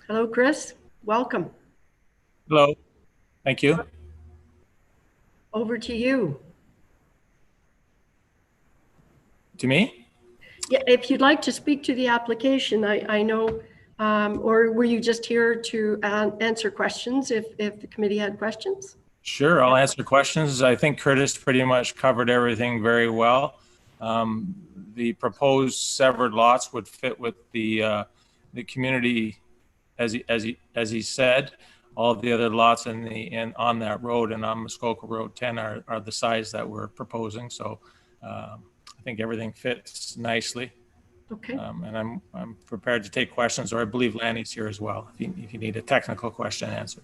Hello, Chris. Welcome. Hello. Thank you. Over to you. To me? Yeah, if you'd like to speak to the application, I know, or were you just here to answer questions if the committee had questions? Sure, I'll answer questions. I think Curtis pretty much covered everything very well. The proposed severed lots would fit with the community, as he said. All the other lots on that road and on Muskoka Road 10 are the size that we're proposing. So I think everything fits nicely. Okay. And I'm prepared to take questions, or I believe Lanny's here as well if you need a technical question answered.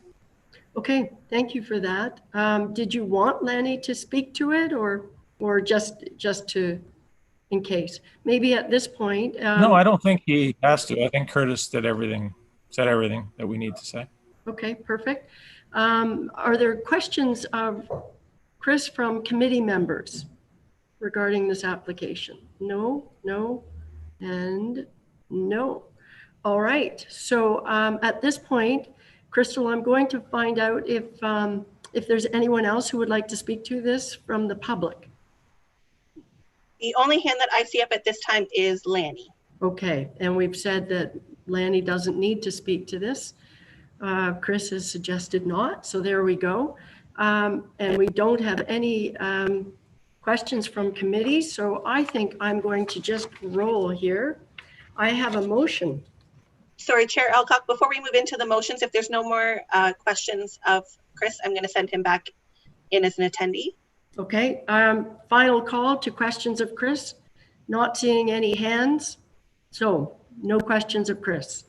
Okay, thank you for that. Did you want Lanny to speak to it, or just to, in case? Maybe at this point. No, I don't think he has to. I think Curtis said everything that we need to say. Okay, perfect. Are there questions of Chris from committee members regarding this application? No, and no. All right. So at this point, Crystal, I'm going to find out if there's anyone else who would like to speak to this from the public. The only hand that I see up at this time is Lanny. Okay, and we've said that Lanny doesn't need to speak to this. Chris has suggested not, so there we go. And we don't have any questions from committee, so I think I'm going to just roll here. I have a motion. Sorry, Chair Alcock, before we move into the motions, if there's no more questions of Chris, I'm going to send him back in as an attendee. Okay, final call to questions of Chris. Not seeing any hands, so no questions of Chris.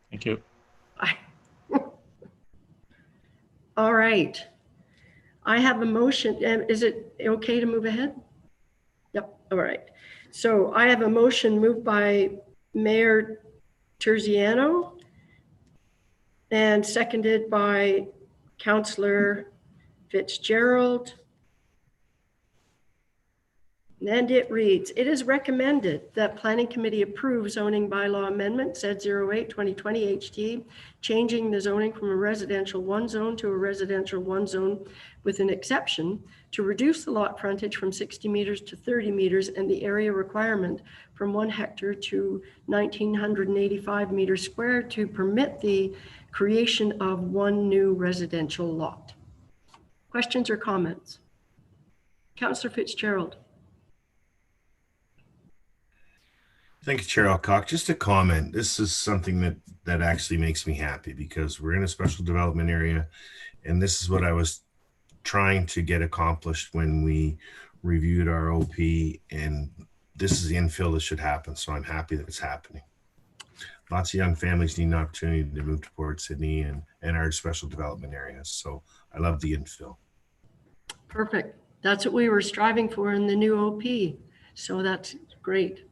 Thank you. All right. I have a motion. Is it okay to move ahead? Yep. All right. So I have a motion moved by Mayor Terziano and seconded by Councillor Fitzgerald. And it reads, it is recommended that Planning Committee approve zoning bylaw amendment Z08 2020 HT, changing the zoning from a residential 1 zone to a residential 1 zone with an exception to reduce the lot frontage from 60 meters to 30 meters and the area requirement from 1 hectare to 1,985 meters square to permit the creation of 1 new residential lot. Questions or comments? Councillor Fitzgerald. Thank you, Chair Alcock. Just a comment. This is something that actually makes me happy because we're in a special development area, and this is what I was trying to get accomplished when we reviewed our OP, and this is the infill that should happen. So I'm happy that it's happening. Lots of young families need an opportunity to move to Port Sydney and our special development areas. So I love the infill. Perfect. That's what we were striving for in the new OP. So that's great.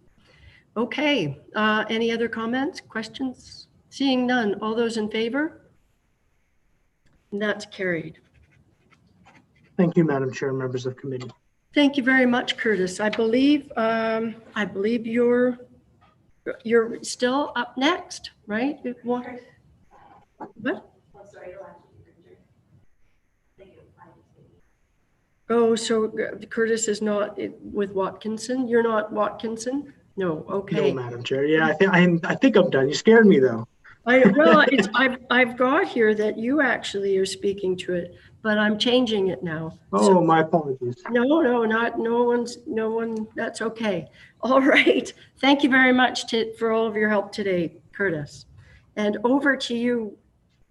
Okay, any other comments, questions? Seeing none, all those in favor? And that's carried. Thank you, Madam Chair, members of committee. Thank you very much, Curtis. I believe you're still up next, right? What? Oh, so Curtis is not with Watkinson? You're not Watkinson? No, okay. No, Madam Chair. Yeah, I think I'm done. You scared me though. I've got here that you actually are speaking to it, but I'm changing it now. Oh, so, my apologies. No one, that's okay. All right. Thank you very much for all of your help today, Curtis. And over to you,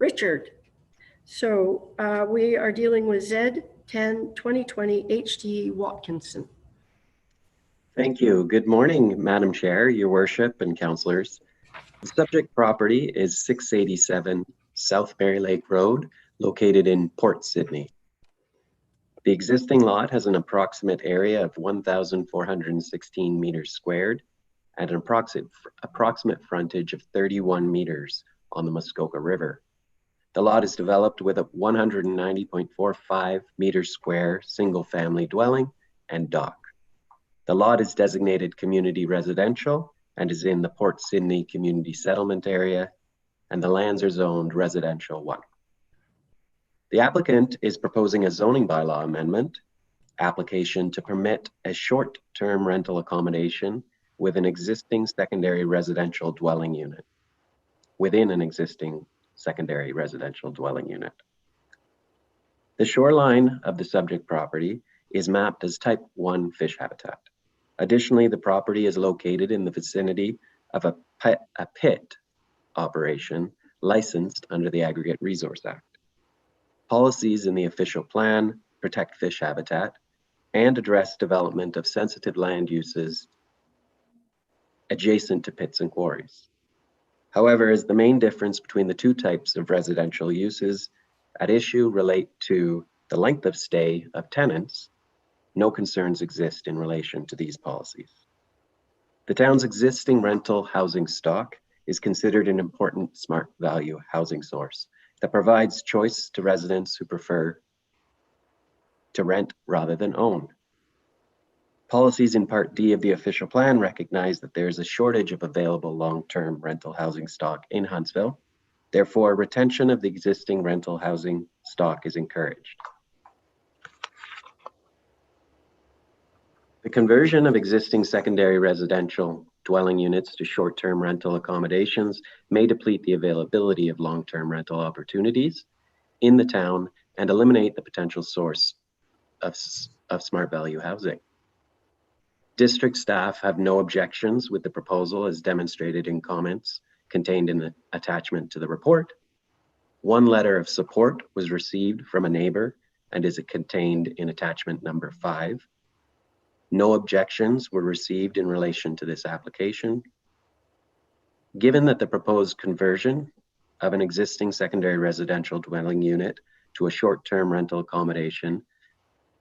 Richard. So we are dealing with Z10 2020 HT Watkinson. Thank you. Good morning, Madam Chair, Your Worship, and councillors. The subject property is 687 South Berry Lake Road, located in Port Sydney. The existing lot has an approximate area of 1,416 meters squared and an approximate frontage of 31 meters on the Muskoka River. The lot is developed with a 190.45 meters square single-family dwelling and dock. The lot is designated community residential and is in the Port Sydney Community Settlement Area, and the lands are zoned residential 1. The applicant is proposing a zoning bylaw amendment application to permit a short-term rental accommodation with an existing secondary residential dwelling unit, within an existing secondary residential dwelling unit. The shoreline of the subject property is mapped as type 1 fish habitat. Additionally, the property is located in the vicinity of a pit operation licensed under the Aggregate Resource Act. Policies in the official plan protect fish habitat and address development of sensitive land uses adjacent to pits and quarries. However, as the main difference between the two types of residential uses at issue relate to the length of stay of tenants, no concerns exist in relation to these policies. The town's existing rental housing stock is considered an important smart value housing source that provides choice to residents who prefer to rent rather than own. Policies in Part D of the official plan recognize that there is a shortage of available long-term rental housing stock in Huntsville. Therefore, retention of the existing rental housing stock is encouraged. The conversion of existing secondary residential dwelling units to short-term rental accommodations may deplete the availability of long-term rental opportunities in the town and eliminate the potential source of smart value housing. District staff have no objections with the proposal as demonstrated in comments contained in the attachment to the report. One letter of support was received from a neighbor and is contained in attachment number 5. No objections were received in relation to this application. Given that the proposed conversion of an existing secondary residential dwelling unit to a short-term rental accommodation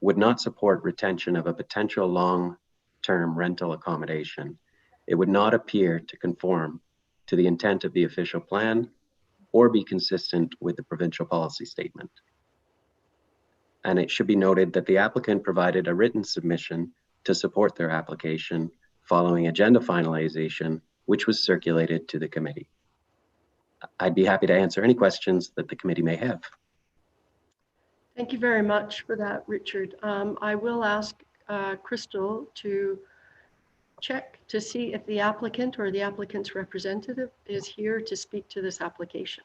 would not support retention of a potential long-term rental accommodation, it would not appear to conform to the intent of the official plan or be consistent with the provincial policy statement. And it should be noted that the applicant provided a written submission to support their application following agenda finalization, which was circulated to the committee. I'd be happy to answer any questions that the committee may have. Thank you very much for that, Richard. I will ask Crystal to check to see if the applicant or the applicant's representative is here to speak to this application.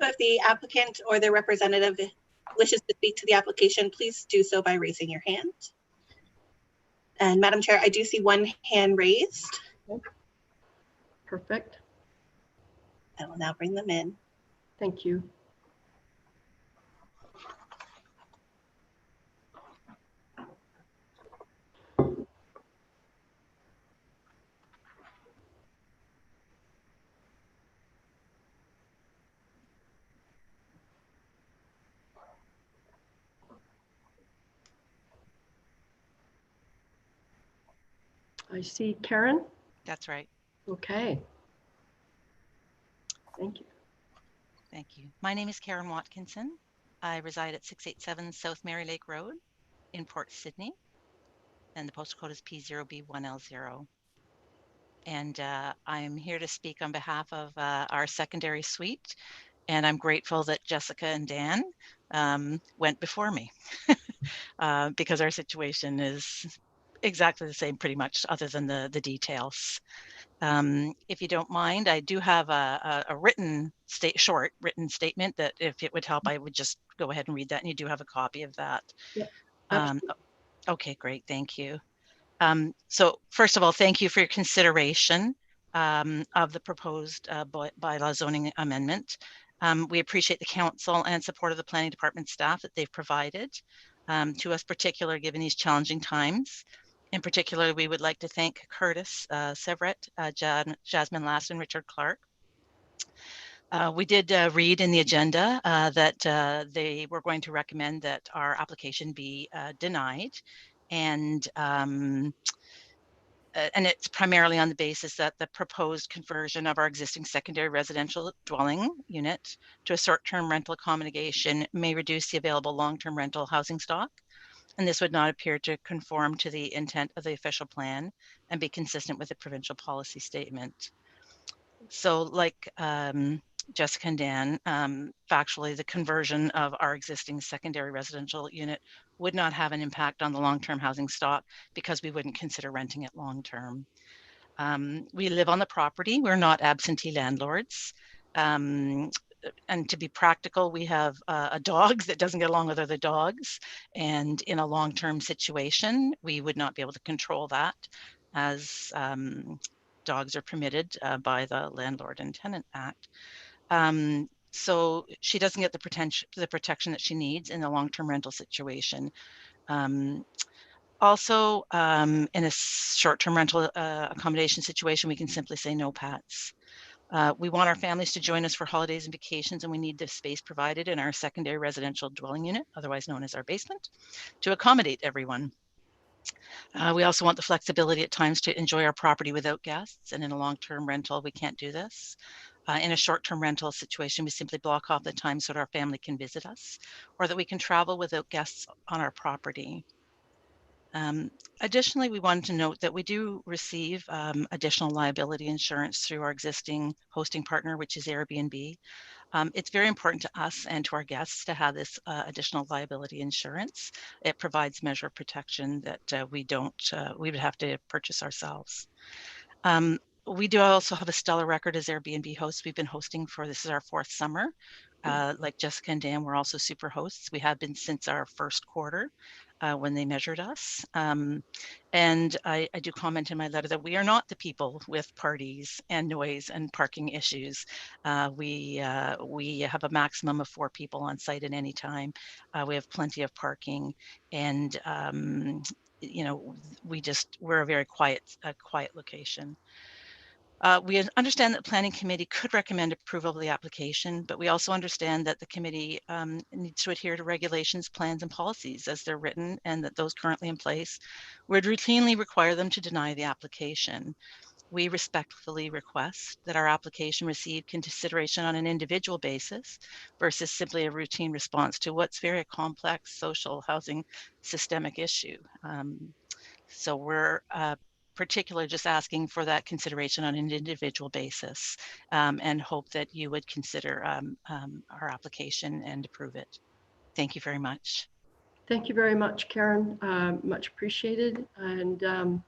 So if the applicant or their representative wishes to speak to the application, please do so by raising your hand. And Madam Chair, I do see one hand raised. Perfect. I will now bring them in. Thank you. I see Karen. That's right. Okay. Thank you. Thank you. My name is Karen Watkinson. I reside at 687 South Mary Lake Road in Port Sydney, and the postal code is P0B1L0. And I'm here to speak on behalf of our secondary suite, and I'm grateful that Jessica and Dan went before me because our situation is exactly the same pretty much, other than the details. If you don't mind, I do have a short written statement that if it would help, I would just go ahead and read that, and you do have a copy of that. Yeah, okay, great, thank you. So first of all, thank you for your consideration of the proposed bylaw zoning amendment. We appreciate the council and support of the planning department staff that they've provided to us, particularly given these challenging times. In particular, we would like to thank Curtis Severet, Jasmine Last, and Richard Clark. We did read in the agenda that they were going to recommend that our application be denied, and it's primarily on the basis that the proposed conversion of our existing secondary residential dwelling unit to a short-term rental accommodation may reduce the available long-term rental housing stock. And this would not appear to conform to the intent of the official plan and be consistent with the provincial policy statement. So like Jessica and Dan, factually, the conversion of our existing secondary residential unit would not have an impact on the long-term housing stock because we wouldn't consider renting it long-term. We live on the property. We're not absentee landlords. And to be practical, we have a dog that doesn't get along with other dogs. And in a long-term situation, we would not be able to control that, as dogs are permitted by the Landlord and Tenant Act. So she doesn't get the protection that she needs in a long-term rental situation. Also, in a short-term rental accommodation situation, we can simply say no pets. We want our families to join us for holidays and vacations, and we need the space provided in our secondary residential dwelling unit, otherwise known as our basement, to accommodate everyone. We also want the flexibility at times to enjoy our property without guests, and in a long-term rental, we can't do this. In a short-term rental situation, we simply block off the time so that our family can visit us, or that we can travel without guests on our property. Additionally, we wanted to note that we do receive additional liability insurance through our existing hosting partner, which is Airbnb. It's very important to us and to our guests to have this additional liability insurance. It provides measure of protection that we would have to purchase ourselves. We do also have a stellar record as Airbnb hosts. We've been hosting this is our 4th summer. Like Jessica and Dan, we're also super hosts. We have been since our first quarter when they measured us. And I do comment in my letter that we are not the people with parties and noise and parking issues. We have a maximum of 4 people on site at any time. We have plenty of parking, and we're a very quiet location. We understand that the Planning Committee could recommend approval of the application, but we also understand that the committee needs to adhere to regulations, plans, and policies as they're written, and that those currently in place would routinely require them to deny the application. We respectfully request that our application receive consideration on an individual basis versus simply a routine response to what's very complex social housing systemic issue. So we're particularly just asking for that consideration on an individual basis, and hope that you would consider our application and approve it. Thank you very much. Thank you very much, Karen. Much appreciated. And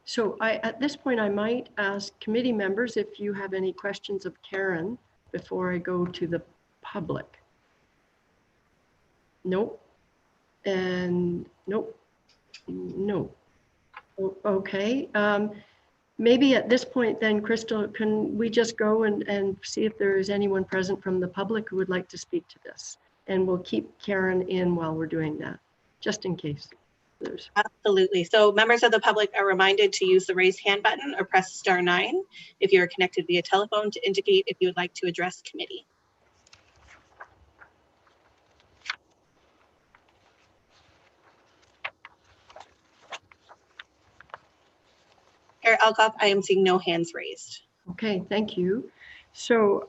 so at this point, I might ask committee members if you have any questions of Karen before I go to the public. Nope. And nope. No. Okay. Maybe at this point then, Crystal, can we just go and see if there is anyone present from the public who would like to speak to this? And we'll keep Karen in while we're doing that, just in case. Absolutely. So members of the public are reminded to use the raise hand button or press *9 if you're connected via telephone to indicate if you would like to address committee. Chair Alcock, I am seeing no hands raised. Okay, thank you. So,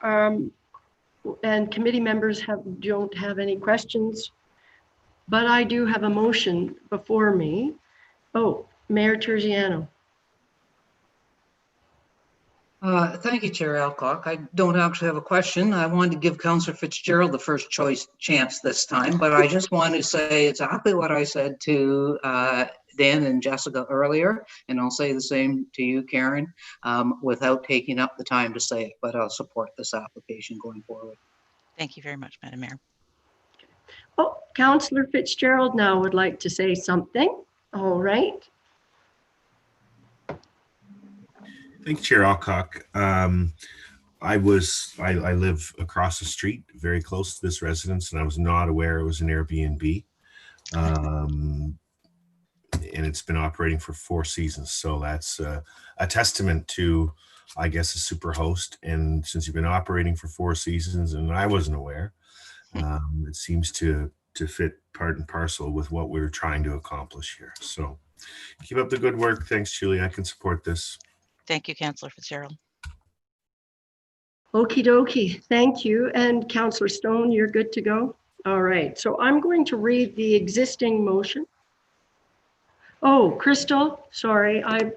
and committee members don't have any questions, but I do have a motion before me. Oh, Mayor Terziano. Thank you, Chair Alcock. I don't actually have a question. I wanted to give Councillor Fitzgerald the first chance this time, but I just want to say exactly what I said to Dan and Jessica earlier, and I'll say the same to you, Karen, without taking up the time to say it, but I'll support this application going forward. Thank you very much, Madam Mayor. Oh, Councillor Fitzgerald now would like to say something. All right. Thank you, Chair Alcock. I live across the street, very close to this residence, and I was not aware it was an Airbnb. And it's been operating for 4 seasons. So that's a testament to, I guess, a super host. And since you've been operating for 4 seasons and I wasn't aware, it seems to fit part and parcel with what we're trying to accomplish here. So keep up the good work. Thanks, Julie. I can support this. Thank you, Councillor Fitzgerald. Okie dokie, thank you. And Councillor Stone, you're good to go? All right, so I'm going to read the existing motion. Oh, Crystal, sorry, I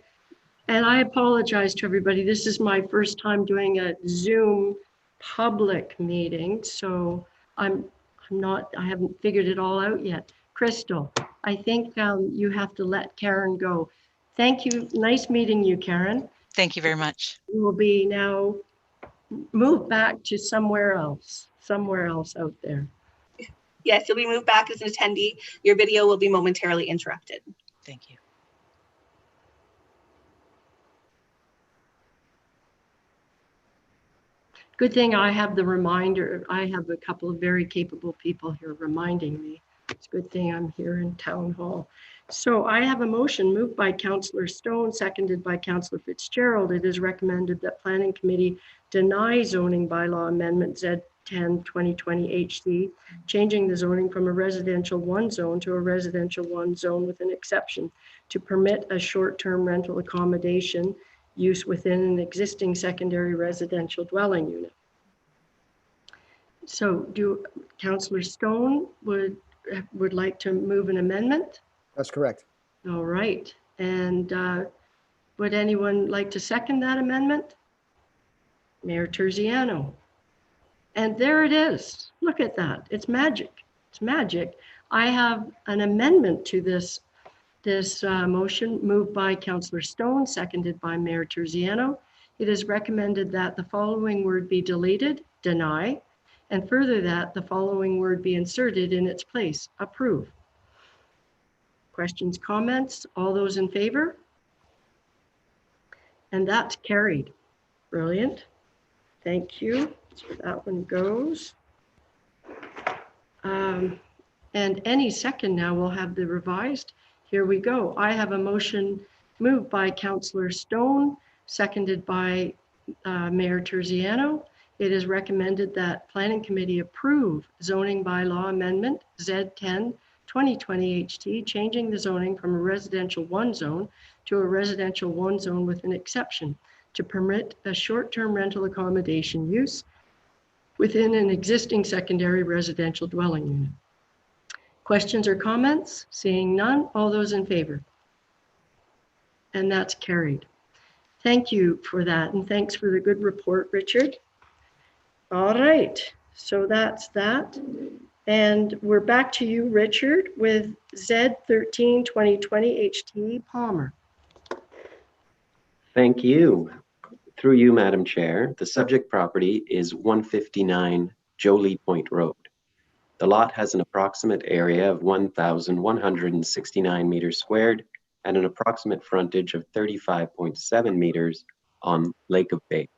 apologize to everybody. This is my first time doing a Zoom public meeting, so I haven't figured it all out yet. Crystal, I think you have to let Karen go. Thank you, nice meeting you, Karen. Thank you very much. We will be now moved back to somewhere else out there. Yes, you'll be moved back as an attendee. Your video will be momentarily interrupted. Thank you. Good thing I have the reminder. I have a couple of very capable people here reminding me. It's a good thing I'm here in Town Hall. So I have a motion moved by Councillor Stone, seconded by Councillor Fitzgerald. It is recommended that Planning Committee deny zoning bylaw amendment Z10 2020 HC, changing the zoning from a residential 1 zone to a residential 1 zone with an exception to permit a short-term rental accommodation use within an existing secondary residential dwelling unit. So Councillor Stone would like to move an amendment? That's correct. All right. And would anyone like to second that amendment? Mayor Terziano. And there it is. Look at that. It's magic. It's magic. I have an amendment to this motion moved by Councillor Stone, seconded by Mayor Terziano. It is recommended that the following word be deleted, deny, and further that the following word be inserted in its place, approve. Questions, comments? All those in favor? And that's carried. Brilliant. Thank you. So that one goes. And any second now we'll have the revised. Here we go. I have a motion moved by Councillor Stone, seconded by Mayor Terziano. It is recommended that Planning Committee approve zoning bylaw amendment Z10 2020 HT, changing the zoning from a residential 1 zone to a residential 1 zone with an exception to permit a short-term rental accommodation use within an existing secondary residential dwelling unit. Questions or comments? Seeing none, all those in favor? And that's carried. Thank you for that, and thanks for the good report, Richard. All right, so that's that. And we're back to you, Richard, with Z13 2020 HT Palmer. Thank you. Through you, Madam Chair, the subject property is 159 Jolie Point Road. The lot has an approximate area of 1,169 meters squared and an approximate frontage of 35.7 meters on Lake of Bay.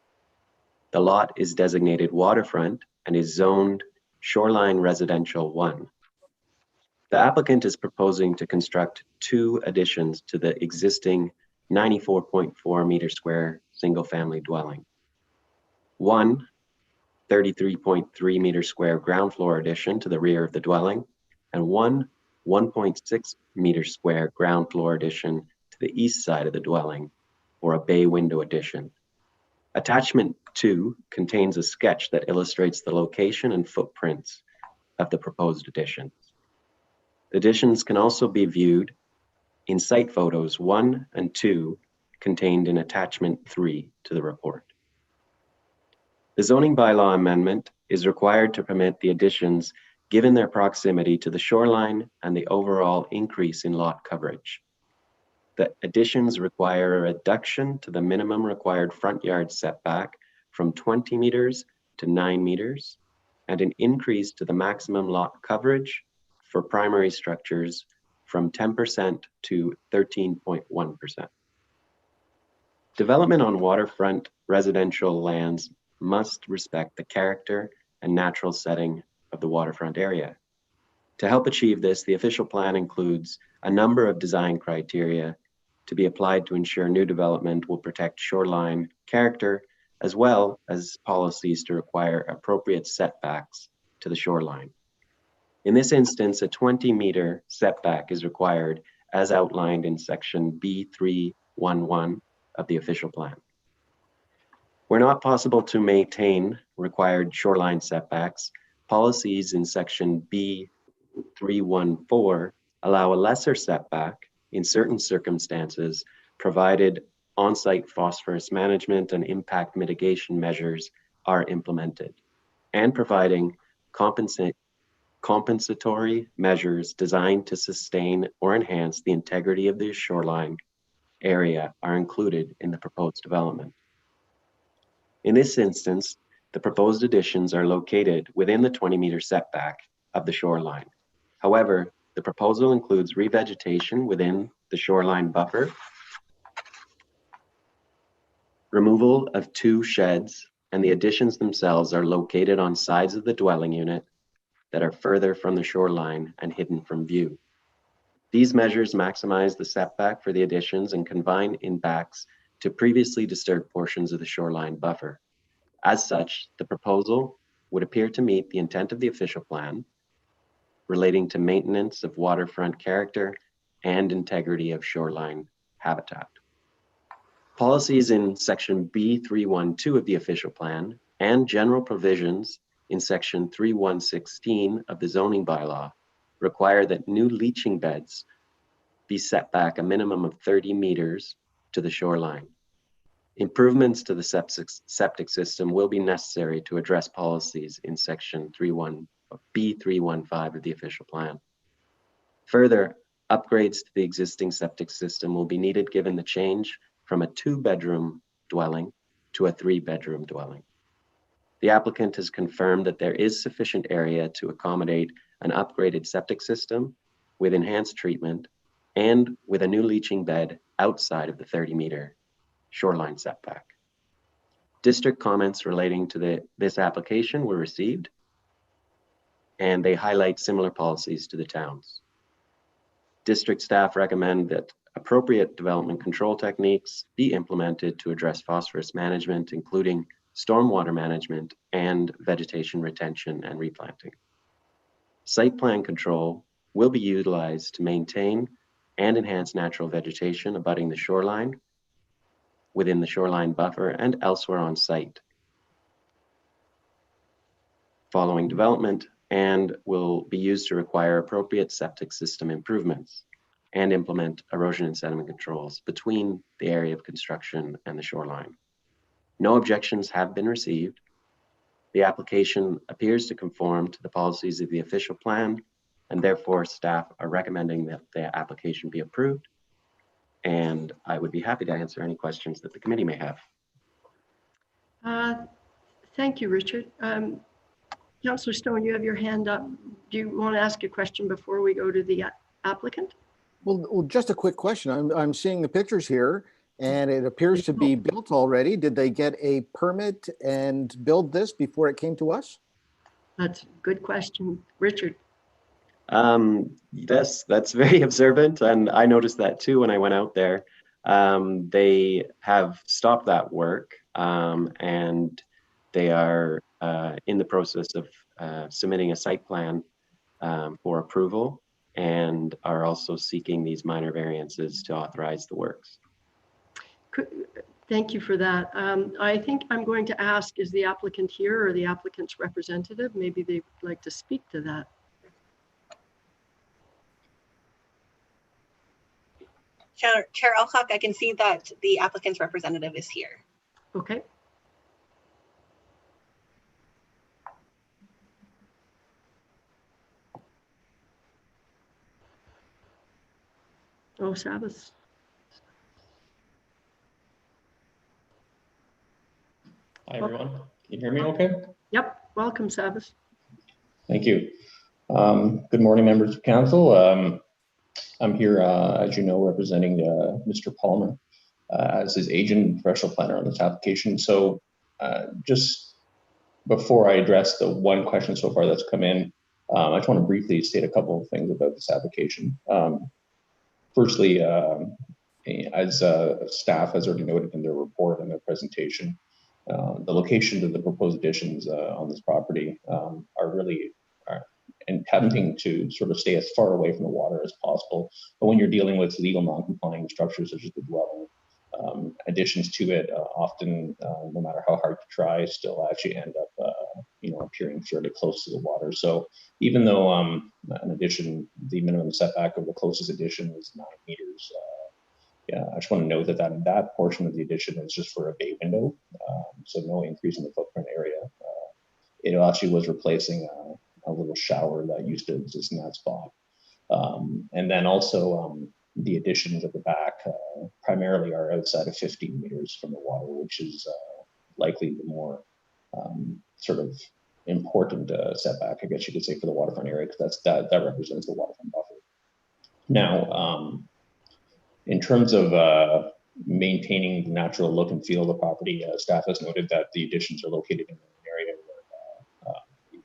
The lot is designated waterfront and is zoned Shoreline Residential 1. The applicant is proposing to construct 2 additions to the existing 94.4 meter square single-family dwelling. One 33.3 meter square ground floor addition to the rear of the dwelling, and one 1.6 meter square ground floor addition to the east side of the dwelling, or a bay window addition. Attachment 2 contains a sketch that illustrates the location and footprints of the proposed additions. The additions can also be viewed in site photos 1 and 2 contained in attachment 3 to the report. The zoning bylaw amendment is required to permit the additions given their proximity to the shoreline and the overall increase in lot coverage. The additions require a reduction to the minimum required front yard setback from 20 meters to 9 meters, and an increase to the maximum lot coverage for primary structures from 10% to 13.1%. Development on waterfront residential lands must respect the character and natural setting of the waterfront area. To help achieve this, the official plan includes a number of design criteria to be applied to ensure new development will protect shoreline character, as well as policies to require appropriate setbacks to the shoreline. In this instance, a 20-meter setback is required as outlined in section B311 of the official plan. Where not possible to maintain required shoreline setbacks, policies in section B314 allow a lesser setback in certain circumstances, provided on-site phosphorus management and impact mitigation measures are implemented, and providing compensatory measures designed to sustain or enhance the integrity of the shoreline area are included in the proposed development. In this instance, the proposed additions are located within the 20-meter setback of the shoreline. However, the proposal includes revegetation within the shoreline buffer, removal of 2 sheds, and the additions themselves are located on sides of the dwelling unit that are further from the shoreline and hidden from view. These measures maximize the setback for the additions and confine impacts to previously disturbed portions of the shoreline buffer. As such, the proposal would appear to meet the intent of the official plan relating to maintenance of waterfront character and integrity of shoreline habitat. Policies in section B312 of the official plan and general provisions in section 3116 of the zoning bylaw require that new leaching beds be set back a minimum of 30 meters to the shoreline. Improvements to the septic system will be necessary to address policies in section B315 of the official plan. Further, upgrades to the existing septic system will be needed given the change from a 2-bedroom dwelling to a 3-bedroom dwelling. The applicant has confirmed that there is sufficient area to accommodate an upgraded septic system with enhanced treatment and with a new leaching bed outside of the 30-meter shoreline setback. District comments relating to this application were received, and they highlight similar policies to the towns. District staff recommend that appropriate development control techniques be implemented to address phosphorus management, including stormwater management and vegetation retention and replanting. Site plan control will be utilized to maintain and enhance natural vegetation abutting the shoreline within the shoreline buffer and elsewhere on site following development, and will be used to require appropriate septic system improvements and implement erosion and sediment controls between the area of construction and the shoreline. No objections have been received. The application appears to conform to the policies of the official plan, and therefore staff are recommending that the application be approved. And I would be happy to answer any questions that the committee may have. Thank you, Richard. Councillor Stone, you have your hand up. Do you want to ask a question before we go to the applicant? Well, just a quick question. I'm seeing the pictures here and it appears to be built already. Did they get a permit and build this before it came to us? That's a good question. Richard. Yes, that's very observant. And I noticed that too when I went out there. They have stopped that work and they are in the process of submitting a site plan for approval, and are also seeking these minor variances to authorize the works. Thank you for that. I think I'm going to ask, is the applicant here or the applicant's representative? Maybe they'd like to speak to that. Chair Alcock, I can see that the applicant's representative is here. Okay. Oh, Sabas. Hi, everyone. Can you hear me okay? Yep. Welcome, Sabas. Thank you. Good morning, members of council. I'm here, as you know, representing Mr. Palmer as his agent and professional planner on this application. So just before I address the one question so far that's come in, I just want to briefly state a couple of things about this application. Firstly, as staff has already noted in their report and their presentation, the location of the proposed additions on this property are really attempting to sort of stay as far away from the water as possible. But when you're dealing with legal non-complying structures such as the dwelling, additions to it often, no matter how hard to try, still actually end up appearing fairly close to the water. So even though an addition, the minimum setback of the closest addition is 9 meters, yeah, I just want to note that that portion of the addition is just for a bay window, so no increase in the footprint area. It actually was replacing a little shower that used to exist in that spot. And then also the additions at the back primarily are outside of 15 meters from the water, which is likely the more sort of important setback, I guess you could say, for the waterfront area, because that represents the waterfront buffer. Now, in terms of maintaining the natural look and feel of the property, staff has noted that the additions are located in an area where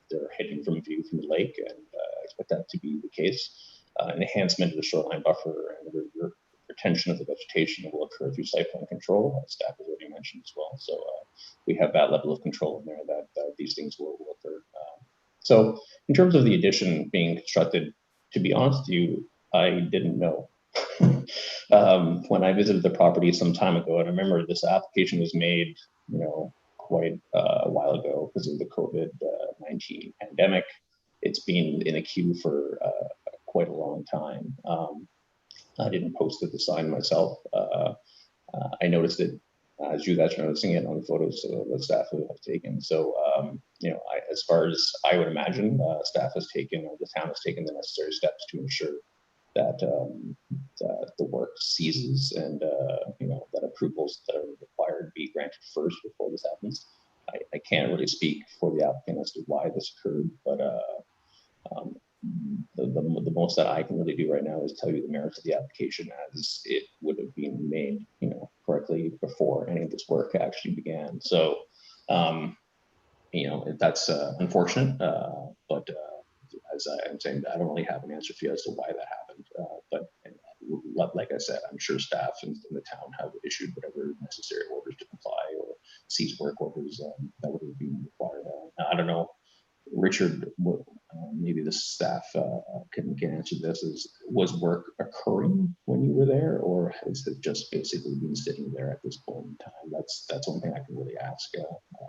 they're hidden from view from the lake, and I expect that to be the case. An enhancement of the shoreline buffer and the retention of the vegetation will occur through site plan control, as staff has already mentioned as well. So we have that level of control in there that these things will occur. So in terms of the addition being constructed, to be honest with you, I didn't know. When I visited the property some time ago, and I remember this application was made, quite a while ago because of the COVID-19 pandemic. It's been in a queue for quite a long time. I didn't post the sign myself. I noticed it as you guys are noticing it on the photos that staff have taken. So, as far as I would imagine, staff has taken, or the town has taken the necessary steps to ensure that the work ceases and that approvals that are required be granted first before this happens. I can't really speak for the applicant as to why this occurred, but the most that I can really do right now is tell you the merits of the application as it would have been made, correctly before any of this work actually began. So, that's unfortunate, but as I'm saying, I don't really have an answer for you as to why that happened. But like I said, I'm sure staff in the town have issued whatever necessary orders to comply or seize work orders that would have been required. I don't know, Richard, maybe the staff can answer this, was work occurring when you were there, or has it just basically been sitting there at this point in time? That's one thing I can really ask.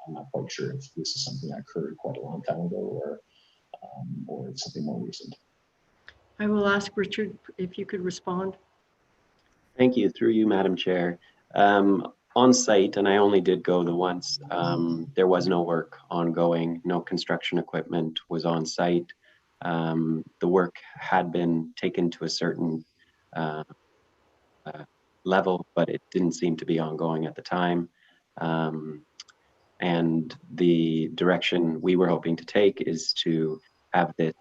I'm not quite sure if this is something that occurred quite a long time ago, or it's something more recent. I will ask Richard if you could respond. Thank you. Through you, Madam Chair. On site, and I only did go the once, there was no work ongoing, no construction equipment was on site. The work had been taken to a certain level, but it didn't seem to be ongoing at the time. And the direction we were hoping to take is to have this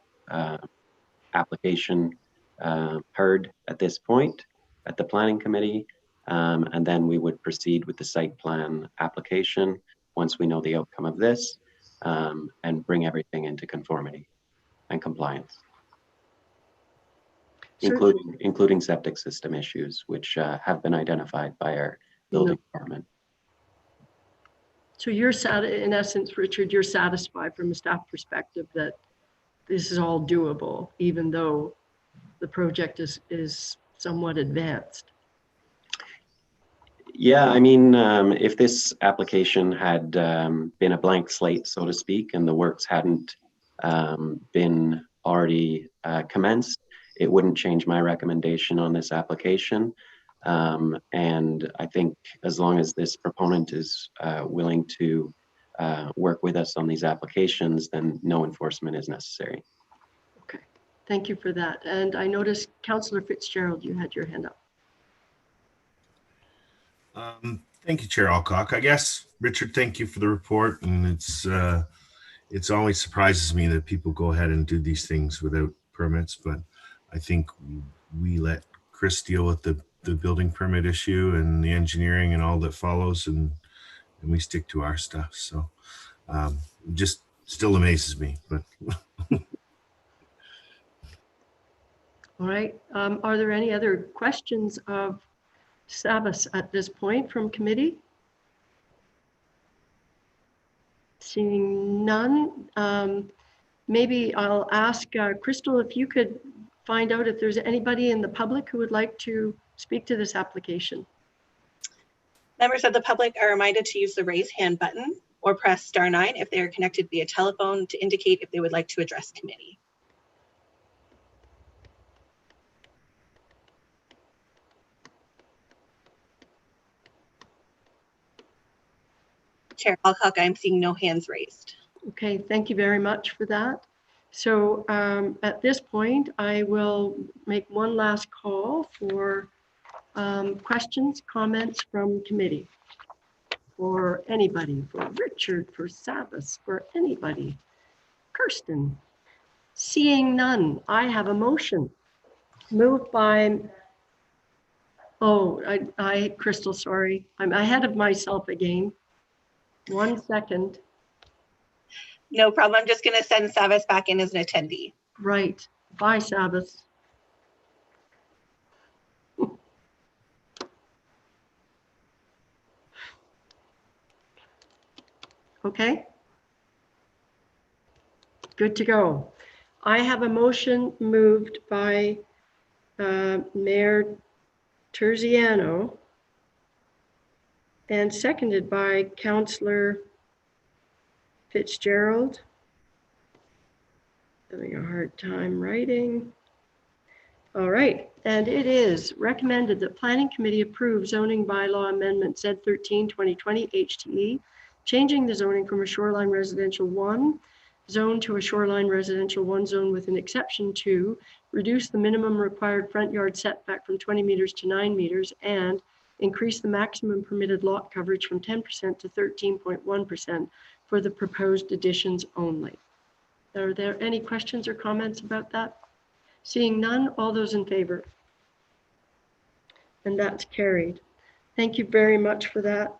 application heard at this point at the Planning Committee. And then we would proceed with the site plan application once we know the outcome of this, and bring everything into conformity and compliance, including septic system issues, which have been identified by our building department. So you're in essence, Richard, you're satisfied from a staff perspective that this is all doable, even though the project is somewhat advanced. Yeah, I mean, if this application had been a blank slate, so to speak, and the works hadn't been already commenced, it wouldn't change my recommendation on this application. And I think as long as this proponent is willing to work with us on these applications, then no enforcement is necessary. Okay, thank you for that. And I noticed Councillor Fitzgerald, you had your hand up. Thank you, Chair Alcock. I guess, Richard, thank you for the report. And it's always surprises me that people go ahead and do these things without permits, but I think we let Chris deal with the building permit issue and the engineering and all that follows, and we stick to our stuff. So just still amazes me, but. All right, are there any other questions of Savas at this point from committee? Seeing none, maybe I'll ask Crystal if you could find out if there's anybody in the public who would like to speak to this application. Members of the public are reminded to use the raise hand button or press *9 if they are connected via telephone to indicate if they would like to address committee. Chair Alcock, I'm seeing no hands raised. Okay, thank you very much for that. So at this point, I will make one last call for questions, comments from committee. For anybody, for Richard, for Savas, for anybody. Kirsten. Seeing none, I have a motion. Moved by, Crystal, sorry. I'm ahead of myself again. 1 second. No problem. I'm just going to send Savas back in as an attendee. Right. Bye, Savas. Okay. Good to go. I have a motion moved by Mayor Terziano and seconded by Councillor Fitzgerald. Having a hard time writing. All right, and it is recommended that Planning Committee approve zoning bylaw amendment Z13 2020 HTE, changing the zoning from a shoreline residential 1 zone to a shoreline residential 1 zone with an exception to reduce the minimum required front yard setback from 20 meters to 9 meters and increase the maximum permitted lot coverage from 10% to 13.1% for the proposed additions only. Are there any questions or comments about that? Seeing none, all those in favor? And that's carried. Thank you very much for that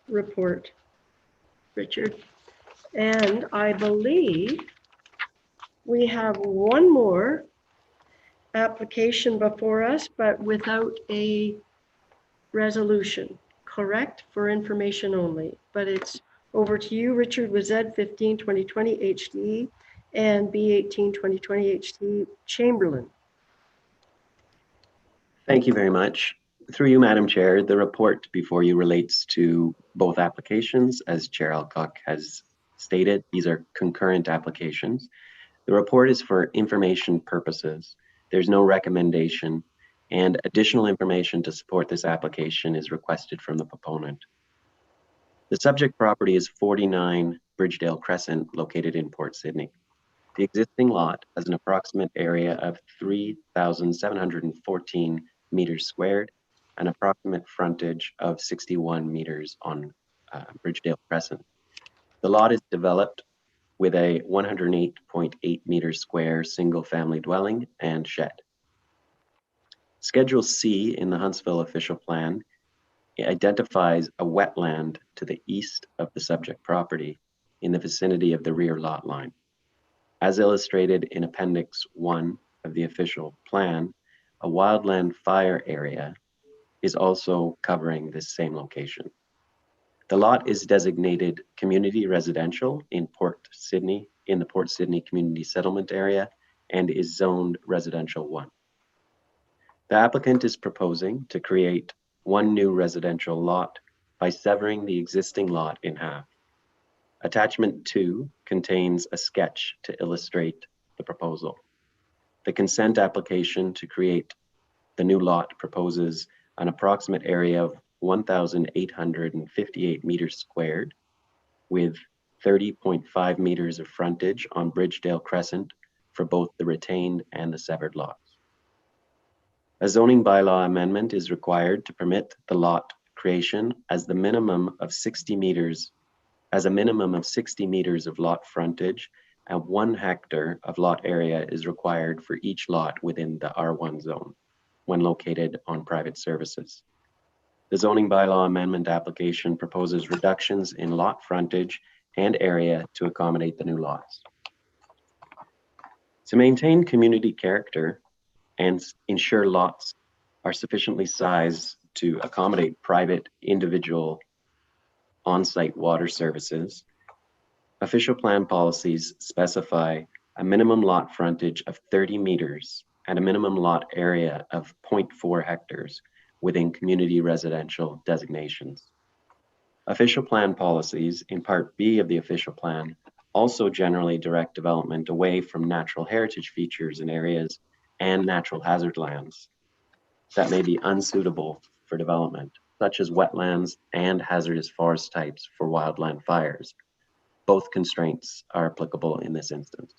report, Richard. And I believe we have one more application before us, but without a resolution, correct? For information only, but it's over to you, Richard, with Z15 2020 HDE, and B18 2020 HT Chamberlain. Thank you very much. Through you, Madam Chair, the report before you relates to both applications. As Chair Alcock has stated, these are concurrent applications. The report is for information purposes. There's no recommendation, and additional information to support this application is requested from the proponent. The subject property is 49 Bridgedale Crescent, located in Port Sydney. The existing lot has an approximate area of 3,714 meters squared, an approximate frontage of 61 meters on Bridgedale Crescent. The lot is developed with a 108.8 meters square single family dwelling and shed. Schedule C in the Huntsville official plan identifies a wetland to the east of the subject property in the vicinity of the rear lot line. As illustrated in Appendix 1 of the official plan, a wildland fire area is also covering this same location. The lot is designated community residential in Port Sydney, in the Port Sydney Community Settlement Area, and is zoned residential 1. The applicant is proposing to create one new residential lot by severing the existing lot in half. Attachment 2 contains a sketch to illustrate the proposal. The consent application to create the new lot proposes an approximate area of 1,858 meters squared with 30.5 meters of frontage on Bridgedale Crescent for both the retained and the severed lots. A zoning bylaw amendment is required to permit the lot creation as a minimum of 60 meters of lot frontage, and 1 hectare of lot area is required for each lot within the R1 zone when located on private services. The zoning bylaw amendment application proposes reductions in lot frontage and area to accommodate the new lots. To maintain community character and ensure lots are sufficiently sized to accommodate private individual on-site water services, official plan policies specify a minimum lot frontage of 30 meters and a minimum lot area of 0.4 hectares within community residential designations. Official plan policies in Part B of the official plan also generally direct development away from natural heritage features in areas and natural hazard lands that may be unsuitable for development, such as wetlands and hazardous forest types for wildland fires. Both constraints are applicable in this instance.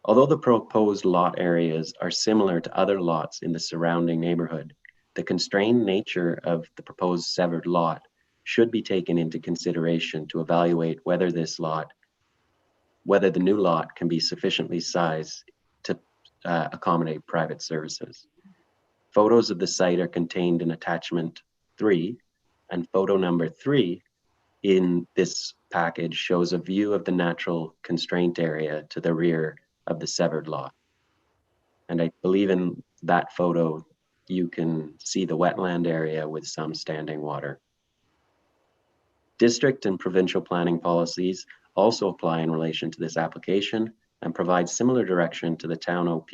Although the proposed lot areas are similar to other lots in the surrounding neighborhood, the constrained nature of the proposed severed lot should be taken into consideration to evaluate whether the new lot can be sufficiently sized to accommodate private services. Photos of the site are contained in attachment 3, and photo number 3 in this package shows a view of the natural constraint area to the rear of the severed lot. And I believe in that photo, you can see the wetland area with some standing water. District and provincial planning policies also apply in relation to this application and provide similar direction to the town OP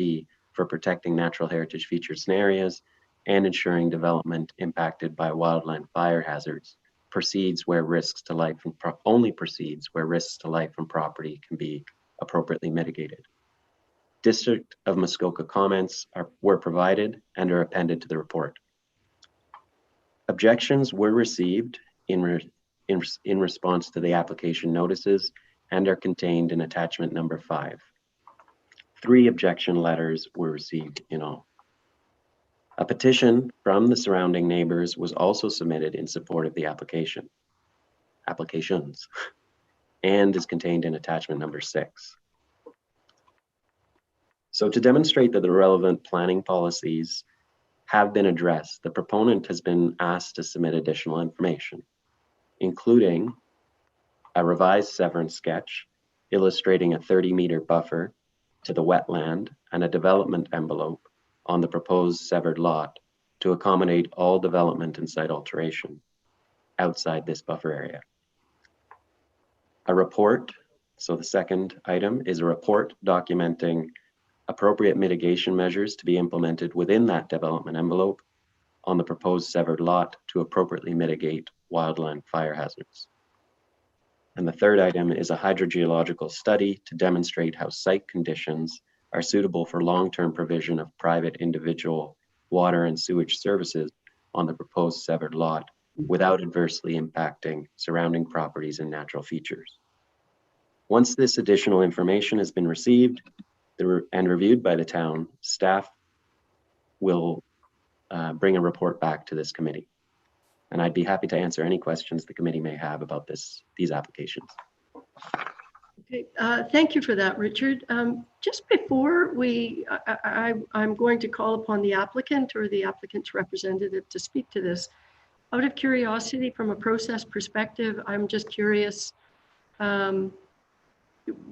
for protecting natural heritage features and areas and ensuring development impacted by wildland fire hazards proceeds where risks to life and only proceeds where risks to life and property can be appropriately mitigated. District of Muskoka comments were provided and are appended to the report. Objections were received in response to the application notices and are contained in attachment number 5. 3 objection letters were received in all. A petition from the surrounding neighbors was also submitted in support of the applications, and is contained in attachment number 6. So to demonstrate that the relevant planning policies have been addressed, the proponent has been asked to submit additional information, including a revised severance sketch illustrating a 30-meter buffer to the wetland and a development envelope on the proposed severed lot to accommodate all development and site alteration outside this buffer area. A report So the second item is a report documenting appropriate mitigation measures to be implemented within that development envelope on the proposed severed lot to appropriately mitigate wildland fire hazards. And the third item is a hydrogeological study to demonstrate how site conditions are suitable for long-term provision of private individual water and sewage services on the proposed severed lot without adversely impacting surrounding properties and natural features. Once this additional information has been received and reviewed by the town, staff will bring a report back to this committee. And I'd be happy to answer any questions the committee may have about these applications. Okay, thank you for that, Richard. Just before I'm going to call upon the applicant or the applicant's representative to speak to this. Out of curiosity, from a process perspective, I'm just curious.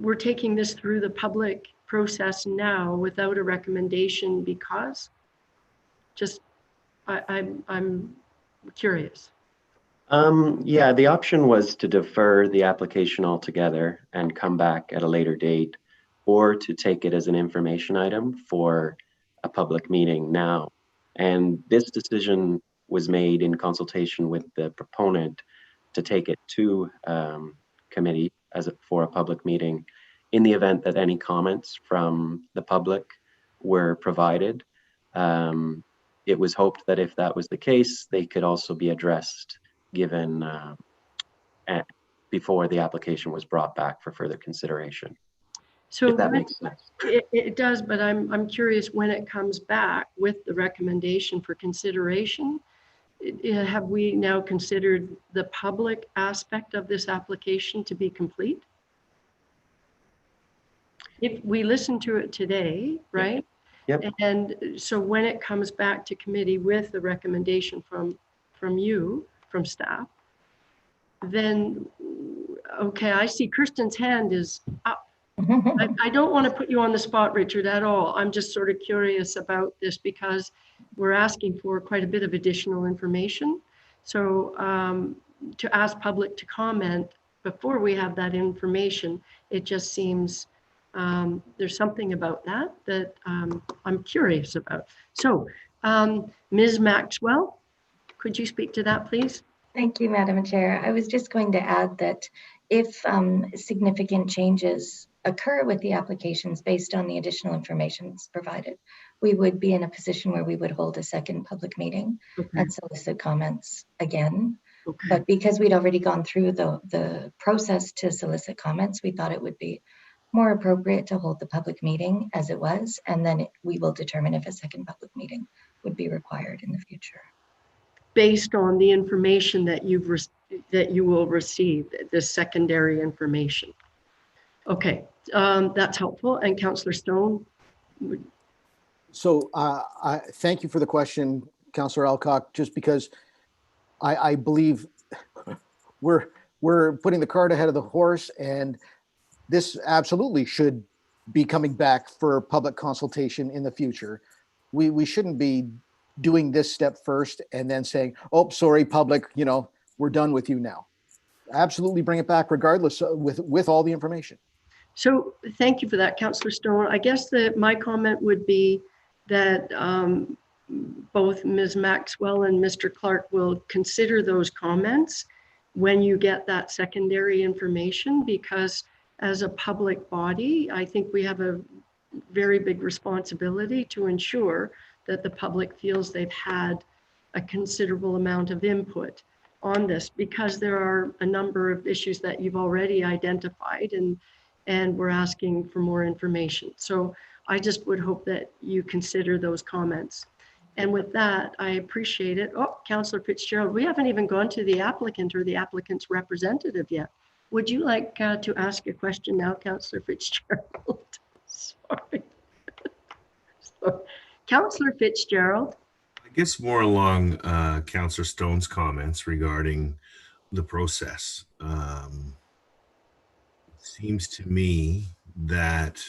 We're taking this through the public process now without a recommendation because I'm curious. Yeah, the option was to defer the application altogether and come back at a later date, or to take it as an information item for a public meeting now. And this decision was made in consultation with the proponent to take it to committee for a public meeting in the event that any comments from the public were provided. It was hoped that if that was the case, they could also be addressed given before the application was brought back for further consideration. So if that makes sense. It does, but I'm curious when it comes back with the recommendation for consideration. Have we now considered the public aspect of this application to be complete? If we listen to it today, right? Yep. And so when it comes back to committee with the recommendation from you, from staff, then, okay, I see Kirsten's hand is up. I don't want to put you on the spot, Richard, at all. I'm just sort of curious about this because we're asking for quite a bit of additional information. So to ask public to comment before we have that information, it just seems there's something about that I'm curious about. So Ms. Maxwell, could you speak to that, please? Thank you, Madam Chair. I was just going to add that if significant changes occur with the applications based on the additional information provided, we would be in a position where we would hold a second public meeting and solicit comments again. But because we'd already gone through the process to solicit comments, we thought it would be more appropriate to hold the public meeting as it was, and then we will determine if a second public meeting would be required in the future. Based on the information that you will receive, the secondary information. Okay, that's helpful. And Councillor Stone. So I thank you for the question, Councillor Alcock, just because I believe we're putting the cart ahead of the horse, and this absolutely should be coming back for public consultation in the future. We shouldn't be doing this step first and then saying, oh, sorry, public, we're done with you now. Absolutely bring it back regardless with all the information. So thank you for that, Councillor Stone. I guess that my comment would be that both Ms. Maxwell and Mr. Clark will consider those comments when you get that secondary information, because as a public body, I think we have a very big responsibility to ensure that the public feels they've had a considerable amount of input on this, because there are a number of issues that you've already identified, and we're asking for more information. So I just would hope that you consider those comments. And with that, I appreciate it. Oh, Councillor Fitzgerald, we haven't even gone to the applicant or the applicant's representative yet. Would you like to ask a question now, Councillor Fitzgerald? Sorry. So, Councillor Fitzgerald. I guess more along Councillor Stone's comments regarding the process. It seems to me that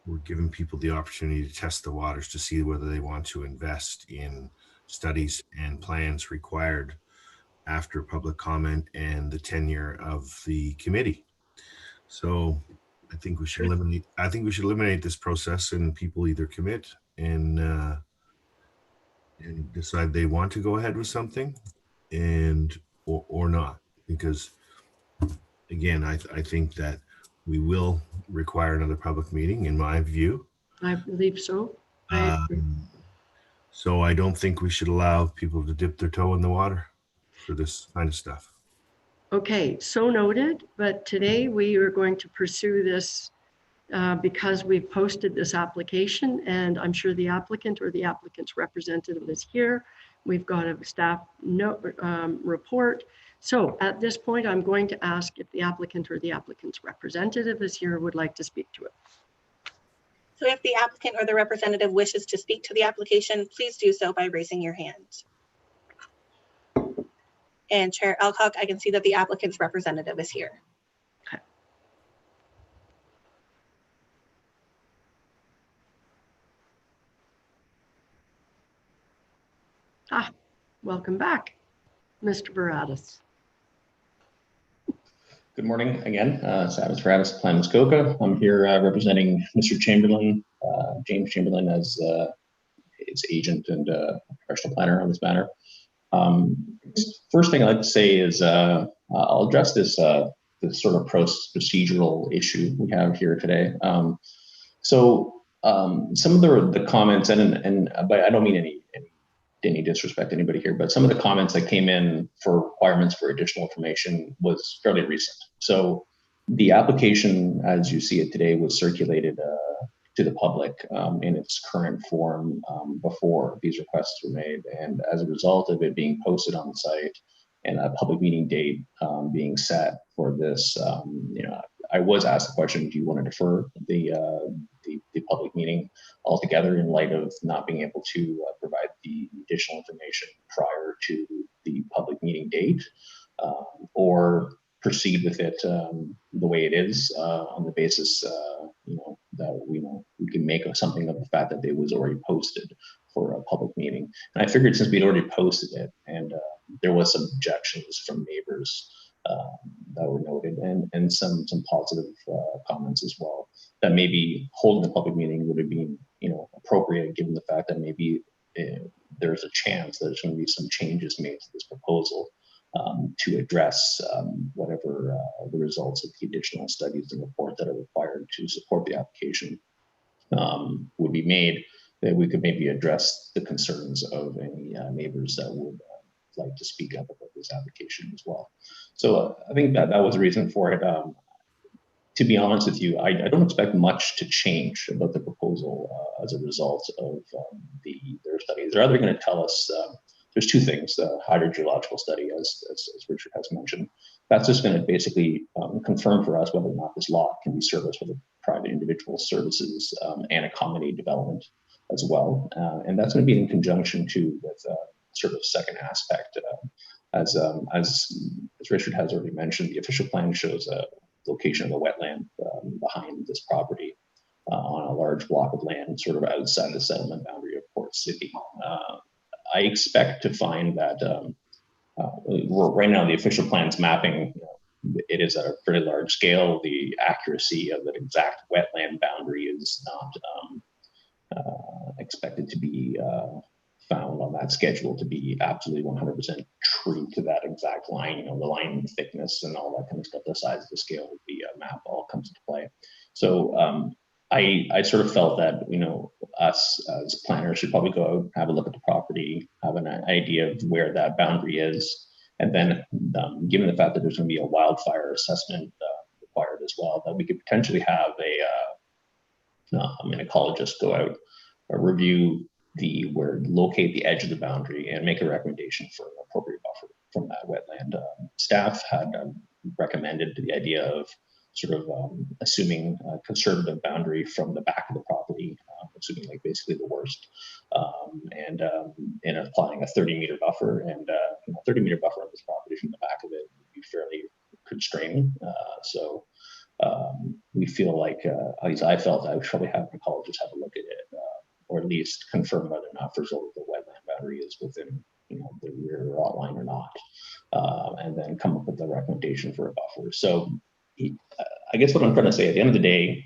we're giving people the opportunity to test the waters to see whether they want to invest in studies and plans required after public comment and the tenure of the committee. So I think we should eliminate this process, and people either commit and decide they want to go ahead with something or not, because again, I think that we will require another public meeting, in my view. I believe so. I agree. So I don't think we should allow people to dip their toe in the water for this kind of stuff. Okay, so noted, but today we are going to pursue this because we've posted this application, and I'm sure the applicant or the applicant's representative is here. We've got a staff note report. So at this point, I'm going to ask if the applicant or the applicant's representative is here, would like to speak to it. So if the applicant or the representative wishes to speak to the application, please do so by raising your hand. And Chair Alcock, I can see that the applicant's representative is here. Okay. Welcome back, Mr. Baradas. Good morning again. Savas Baradas, Plan Muskoka. I'm here representing Mr. Chamberlain, James Chamberlain, as its agent and professional planner on this matter. First thing I'd like to say is I'll address this sort of procedural issue we have here today. Some of the comments, and but I don't mean any disrespect to anybody here, but some of the comments that came in for requirements for additional information was fairly recent. So the application, as you see it today, was circulated to the public in its current form before these requests were made. And as a result of it being posted on the site and a public meeting date being set for this, I was asked the question, do you want to defer the public meeting altogether in light of not being able to provide the additional information prior to the public meeting date, or proceed with it the way it is on the basis that we can make something of the fact that it was already posted for a public meeting. And I figured since we'd already posted it and there was some objections from neighbors that were noted and some positive comments as well, that maybe holding a public meeting would have been appropriate, given the fact that maybe there's a chance there's going to be some changes made to this proposal to address whatever the results of the additional studies and report that are required to support the application would be made, that we could maybe address the concerns of any neighbors that would like to speak up about this application as well. So I think that was the reason for it. To be honest with you, I don't expect much to change about the proposal as a result of their studies. They're either going to tell us there's two things: the hydrogeological study, as Richard has mentioned. That's just going to basically confirm for us whether or not this lot can be serviced with private individual services and accommodate development as well. And that's going to be in conjunction too with sort of second aspect. As Richard has already mentioned, the official plan shows a location of a wetland behind this property on a large block of land sort of outside the settlement boundary of Port City. I expect to find that right now the official plan's mapping, it is at a pretty large scale. The accuracy of the exact wetland boundary is not expected to be found on that schedule to be absolutely 100% true to that exact line. The line thickness and all that kind of stuff, the size of the scale of the map all comes into play. So I sort of felt that us as planners should probably go out, have a look at the property, have an idea of where that boundary is, and then given the fact that there's going to be a wildfire assessment required as well, that we could potentially have an ecologist go out, review locate the edge of the boundary and make a recommendation for an appropriate buffer from that wetland. Staff had recommended the idea of sort of assuming a conservative boundary from the back of the property, assuming like basically the worst, and applying a 30-meter buffer. And a 30-meter buffer on this property from the back of it would be fairly constraining. So we feel like, at least I felt I would probably have an ecologist have a look at it, or at least confirm whether or not first of all the wetland boundary is within the rear lot line or not, and then come up with a recommendation for a buffer. So I guess what I'm trying to say at the end of the day,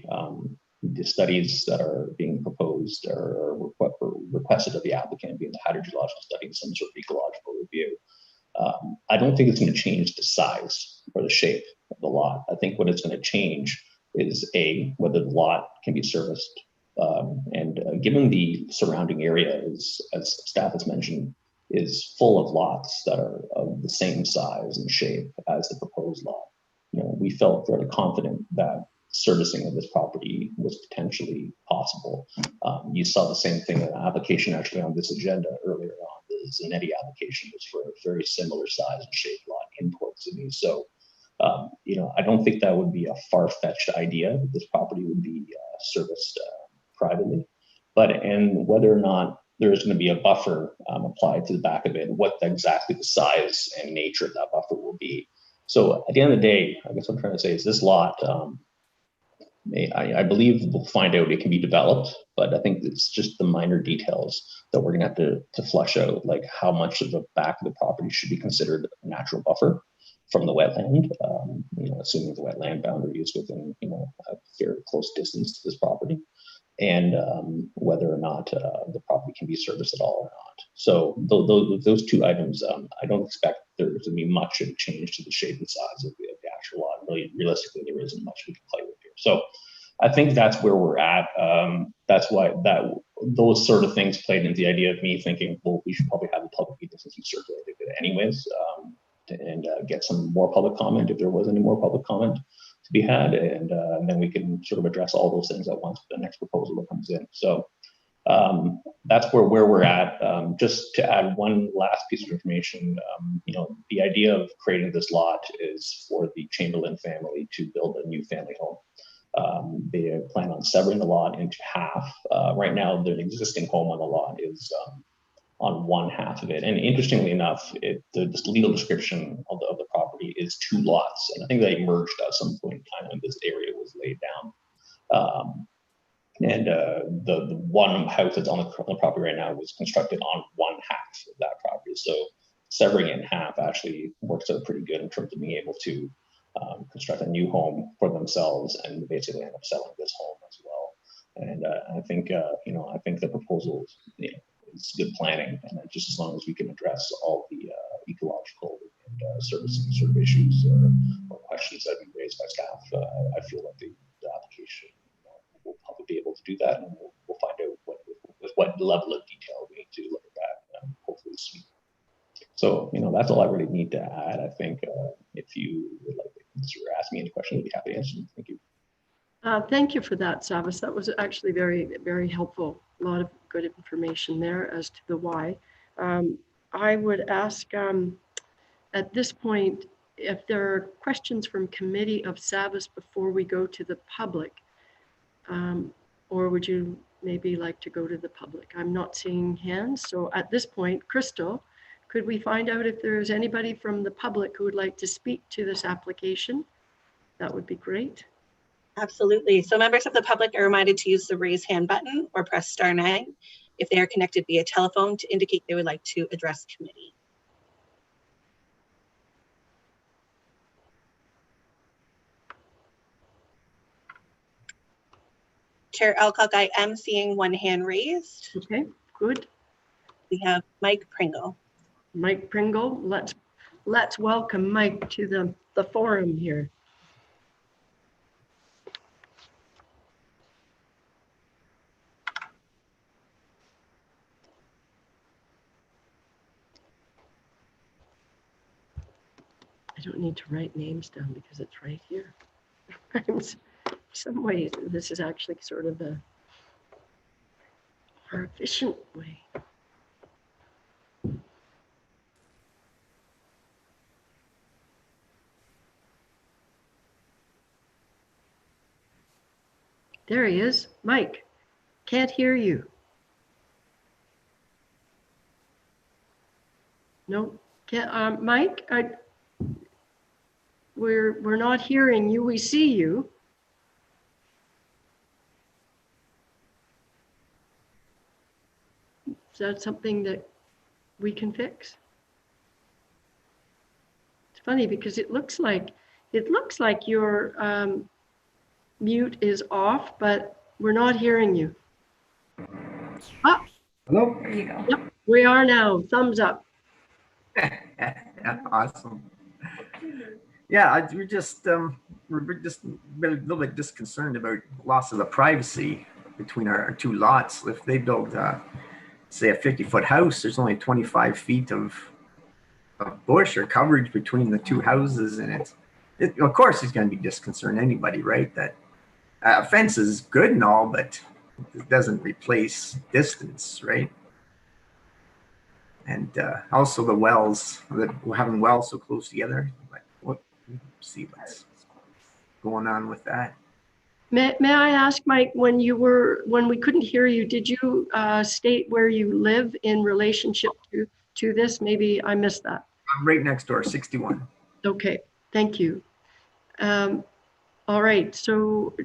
the studies that are being proposed or requested of the applicant, being the hydrogeological study and some sort of ecological review, I don't think it's going to change the size or the shape of the lot. I think what it's going to change is whether the lot can be serviced. Given the surrounding area, as staff has mentioned, is full of lots that are of the same size and shape as the proposed lot. We felt very confident that servicing of this property was potentially possible. You saw the same thing in an application actually on this agenda earlier on. The Zanetti application was for a very similar size and shape lot in Port Sydney. So, I don't think that would be a far-fetched idea that this property would be serviced privately. And whether or not there is going to be a buffer applied to the back of it, what exactly the size and nature of that buffer will be. So at the end of the day, I guess what I'm trying to say is this lot, I believe we'll find out it can be developed, but I think it's just the minor details that we're going to have to flush out, like how much of the back of the property should be considered a natural buffer from the wetland, assuming the wetland boundary is within, a very close distance to this property, and whether or not the property can be serviced at all or not. So those two items, I don't expect there to be much of a change to the shape and size of the actual lot. Really, realistically, there isn't much we can play with here. So I think that's where we're at. That's why those sort of things played into the idea of me thinking, well, we should probably have the public meeting since we circulated it anyways, and get some more public comment if there was any more public comment to be had, and then we can sort of address all those things at once with the next proposal that comes in. So that's where we're at. Just to add one last piece of information, the idea of creating this lot is for the Chamberlain family to build a new family home. They plan on severing the lot into half. Right now, the existing home on the lot is on one half of it. And interestingly enough, the legal description of the property is 2 lots. And I think they merged at some point in time when this area was laid down. The one house that's on the property right now was constructed on one half of that property. So severing it in half actually works out pretty good in terms of being able to construct a new home for themselves and basically end up selling this home as well. And I think, I think the proposal, it's good planning, and just as long as we can address all the ecological and servicing sort of issues or questions that have been raised by staff, I feel like the application will probably be able to do that, and we'll find out what level of detail we need to look at that hopefully soon. So that's all I really need to add. I think if you would like to ask me any questions, I'd be happy to answer them. Thank you. Thank you for that, Savas. That was actually very, very helpful. A lot of good information there as to the why. I would ask at this point if there are questions from committee of Savas before we go to the public, or would you maybe like to go to the public? I'm not seeing hands. So at this point, Crystal, could we find out if there's anybody from the public who would like to speak to this application? That would be great. Absolutely. So members of the public are reminded to use the raise hand button or press *9 if they are connected via telephone to indicate they would like to address committee. Chair Alcock, I am seeing one hand raised. Okay, good. We have Mike Pringle. Mike Pringle, let's welcome Mike to the forum here. I don't need to write names down because it's right here. In some ways, this is actually sort of a more efficient way. There he is. Mike, can't hear you. No, can't, Mike, we're not hearing you. We see you. Is that something that we can fix? It's funny because it looks like you're mute is off, but we're not hearing you. Ah, Hello? There you go. yep, we are now. Thumbs up. Awesome. Yeah, we're just a little bit disconcerted about loss of the privacy between our two lots. If they build, say, a 50-foot house, there's only 25 feet of bush or coverage between the two houses, and of course, it's going to be disconcerting anybody, right? That a fence is good and all, but it doesn't replace distance, right? And also the wells, having wells so close together. Like, see what's going on with that. May I ask, Mike, when we couldn't hear you, did you state where you live in relationship to this? Maybe I missed that. I'm right next door, 61. Okay, thank you. All right, so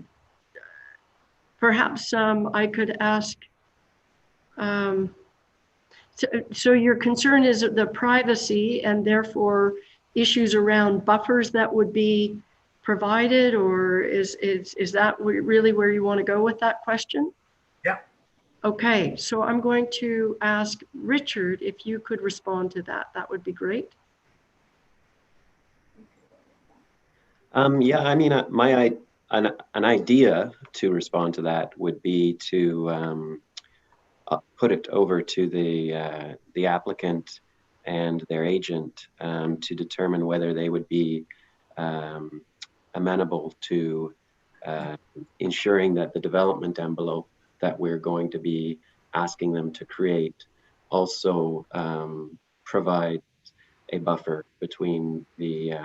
perhaps I could ask, so your concern is the privacy and therefore issues around buffers that would be provided, or is that really where you want to go with that question? Yeah. Okay, so I'm going to ask Richard if you could respond to that. That would be great. Yeah, I mean, an idea to respond to that would be to put it over to the applicant and their agent to determine whether they would be amenable to ensuring that the development envelope that we're going to be asking them to create also provides a buffer between the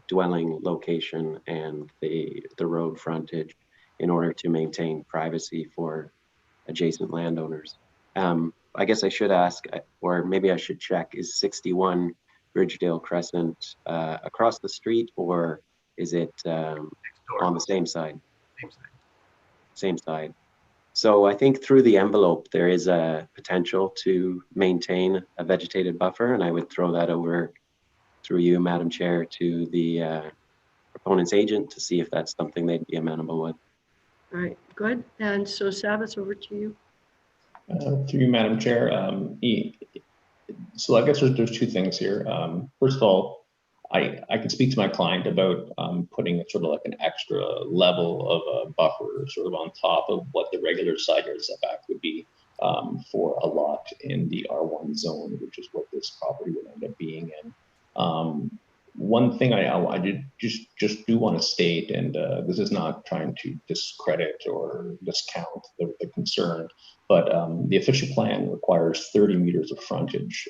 dwelling location and the road frontage in order to maintain privacy for adjacent landowners. I guess I should ask, or maybe I should check, is 61 Bridgedale Crescent across the street, or is it on the same side? Same side. So I think through the envelope, there is a potential to maintain a vegetated buffer, and I would throw that over through you, Madam Chair, to the proponent's agent to see if that's something they'd be amenable with. All right, good. And so Savas, over to you. Through you, Madam Chair. So I guess there's two things here. First of all, I can speak to my client about putting sort of like an extra level of a buffer sort of on top of what the regular side yard setback would be for a lot in the R1 zone, which is what this property would end up being in. One thing I did just do want to state, and this is not trying to discredit or discount the concern, but the official plan requires 30 meters of frontage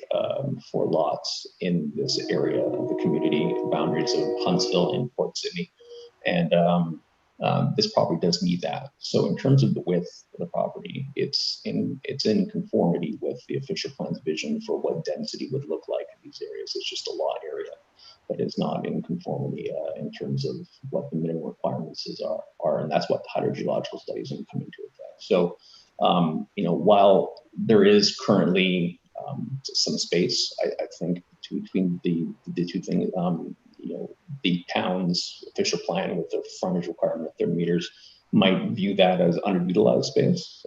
for lots in this area of the community boundaries of Huntsville and Port Sydney. And this property does meet that. So in terms of the width of the property, it's in conformity with the official plan's vision for what density would look like in these areas. It's just a lot area, but it's not in conformity in terms of what the minimum requirements are. And that's what the hydrogeological studies will come into effect. So, while there is currently some space, I think between the two things, the town's official plan with the frontage requirement of 30 meters might view that as underutilized space.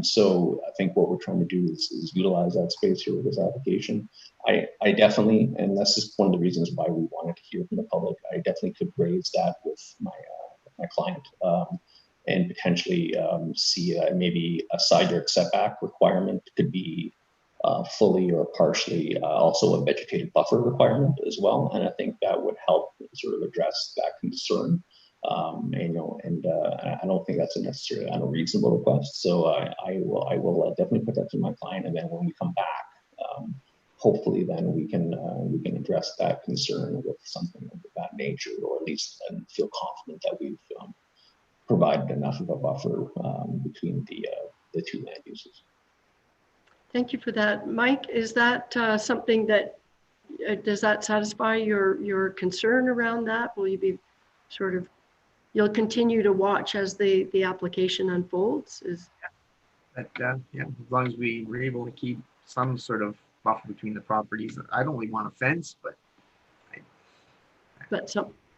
So I think what we're trying to do is utilize that space here with this application. I definitely, and that's just one of the reasons why we wanted to hear from the public, I definitely could raise that with my client and potentially see maybe a side yard setback requirement could be fully or partially also a vegetated buffer requirement as well. And I think that would help sort of address that concern. And I don't think that's a necessarily unreasonable request. So I will definitely put that to my client. And then when we come back, hopefully then we can address that concern with something of that nature, or at least feel confident that we've provided enough of a buffer between the two land uses. Thank you for that. Mike, is that something that, does that satisfy your concern around that? Will you be sort of, you'll continue to watch as the application unfolds? Yeah, as long as we were able to keep some sort of buffer between the properties. I don't really want a fence, but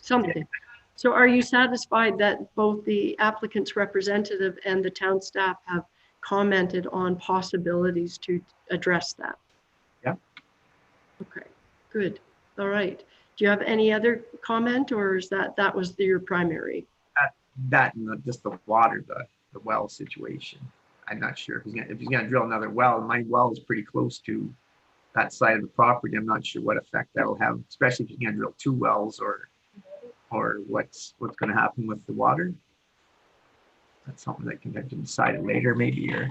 something. So are you satisfied that both the applicant's representative and the town staff have commented on possibilities to address that? Yeah. Okay, good. All right. Do you have any other comment, or is that was your primary? That and just the water, the well situation. I'm not sure if he's gonna drill another well. My well is pretty close to that side of the property. I'm not sure what effect that will have, especially if he's gonna drill 2 wells, or what's gonna happen with the water. That's something that can have to decide later, maybe. Or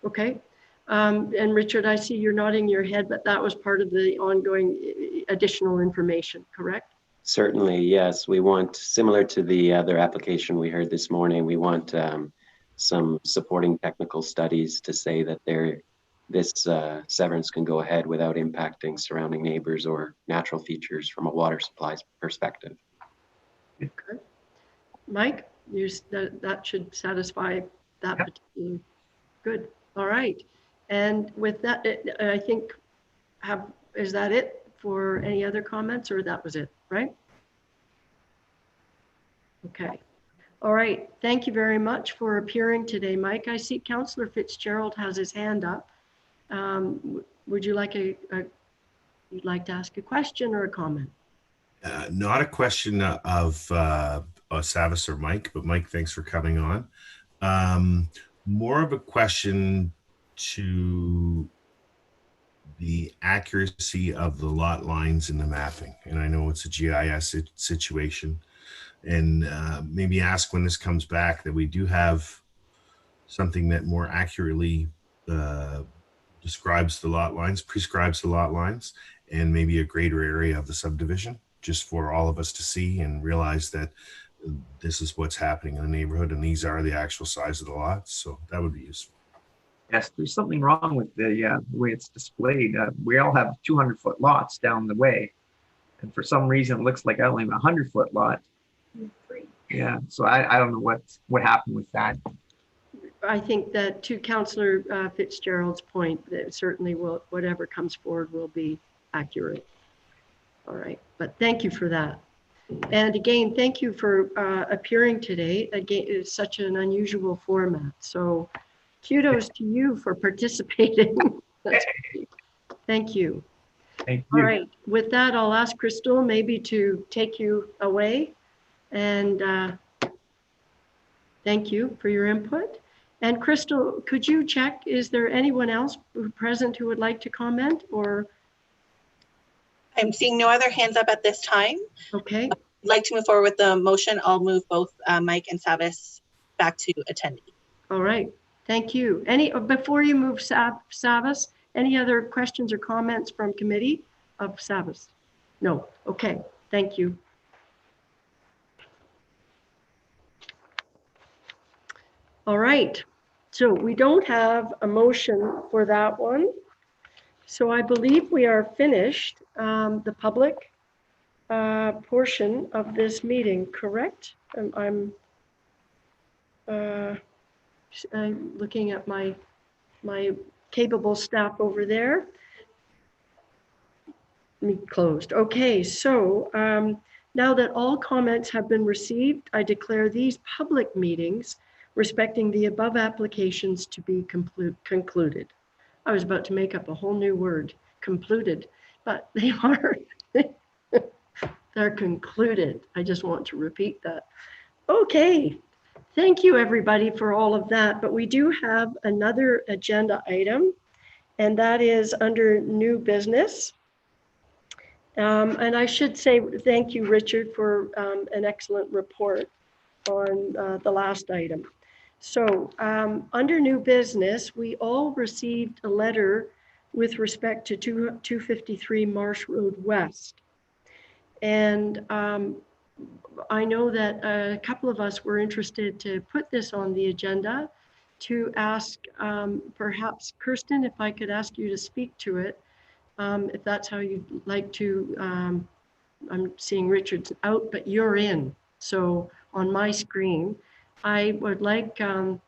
Okay. And Richard, I see you're nodding your head, but that was part of the ongoing additional information, correct? Certainly, yes. We want, similar to the other application we heard this morning, we want some supporting technical studies to say that this severance can go ahead without impacting surrounding neighbors or natural features from a water supply perspective. Okay. Mike, that should satisfy that particular. Good. All right. And with that, I think, is that it for any other comments, or that was it, right? Okay. All right. Thank you very much for appearing today, Mike. I see Councillor Fitzgerald has his hand up. Would you like you'd like to ask a question or a comment? Not a question of Savas or Mike, but Mike, thanks for coming on. More of a question to the accuracy of the lot lines in the mapping. And I know it's a GIS situation, and maybe ask when this comes back that we do have something that more accurately describes the lot lines, prescribes the lot lines, and maybe a greater area of the subdivision, just for all of us to see and realize that this is what's happening in the neighborhood and these are the actual size of the lots. So that would be useful. yes, there's something wrong with the way it's displayed. We all have 200-foot lots down the way, and for some reason it looks like I only have a 100-foot lot. Yeah, so I don't know what happened with that. I think that to Councillor Fitzgerald's point, that certainly whatever comes forward will be accurate. All right, but thank you for that. And again, thank you for appearing today. Again, it's such an unusual format. So kudos to you for participating. That's great. Thank you. Thank you. All right, with that, I'll ask Crystal maybe to take you away. And thank you for your input. And Crystal, could you check, is there anyone else present who would like to comment, or? I'm seeing no other hands up at this time. Okay. I'd like to move forward with the motion. I'll move both Mike and Savas back to attendee. All right, thank you. Before you move Savas, any other questions or comments from committee of Savas? No, okay, thank you. All right, so we don't have a motion for that one. So I believe we are finished the public portion of this meeting, correct? I'm looking at my capable staff over there. Closed. Okay, so now that all comments have been received, I declare these public meetings respecting the above applications to be concluded. I was about to make up a whole new word, concluded, but they are, they're concluded. I just want to repeat that. Okay, thank you everybody for all of that, but we do have another agenda item, and that is under new business. And I should say thank you, Richard, for an excellent report on the last item. So under new business, we all received a letter with respect to 253 Marsh Road West. And I know that a couple of us were interested to put this on the agenda to ask, perhaps Kirsten, if I could ask you to speak to it, if that's how you'd like to. I'm seeing Richard's out, but you're in. So on my screen, I would like, oh,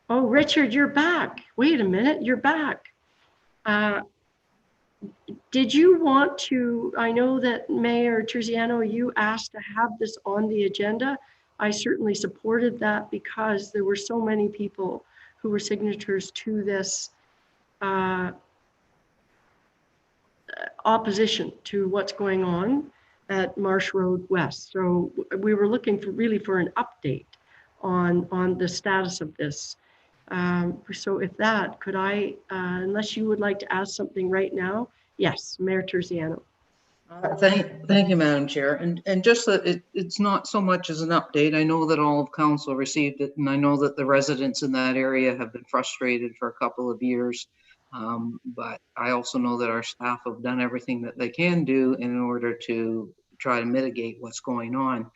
Richard, you're back. Wait a minute, you're back. Did you want to, I know that Mayor Terziano, you asked to have this on the agenda. I certainly supported that because there were so many people who were signatures to this opposition to what's going on at Marsh Road West. So we were looking for really for an update on the status of this. So if that, could I, unless you would like to ask something right now? Yes, Mayor Terziano. Thank you, Madam Chair. And just that it's not so much as an update. I know that all of council received it, and I know that the residents in that area have been frustrated for a couple of years. But I also know that our staff have done everything that they can do in order to try to mitigate what's going on.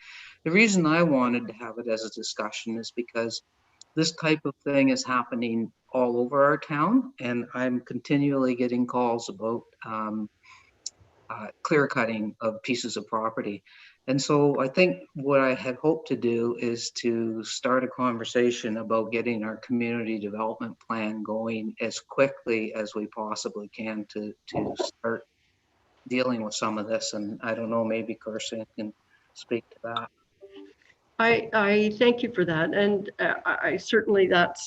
The reason I wanted to have it as a discussion is because this type of thing is happening all over our town, and I'm continually getting calls about clear cutting of pieces of property. And so I think what I had hoped to do is to start a conversation about getting our community development plan going as quickly as we possibly can to start dealing with some of this. And I don't know, maybe Kirsten can speak to that. I thank you for that. And I certainly that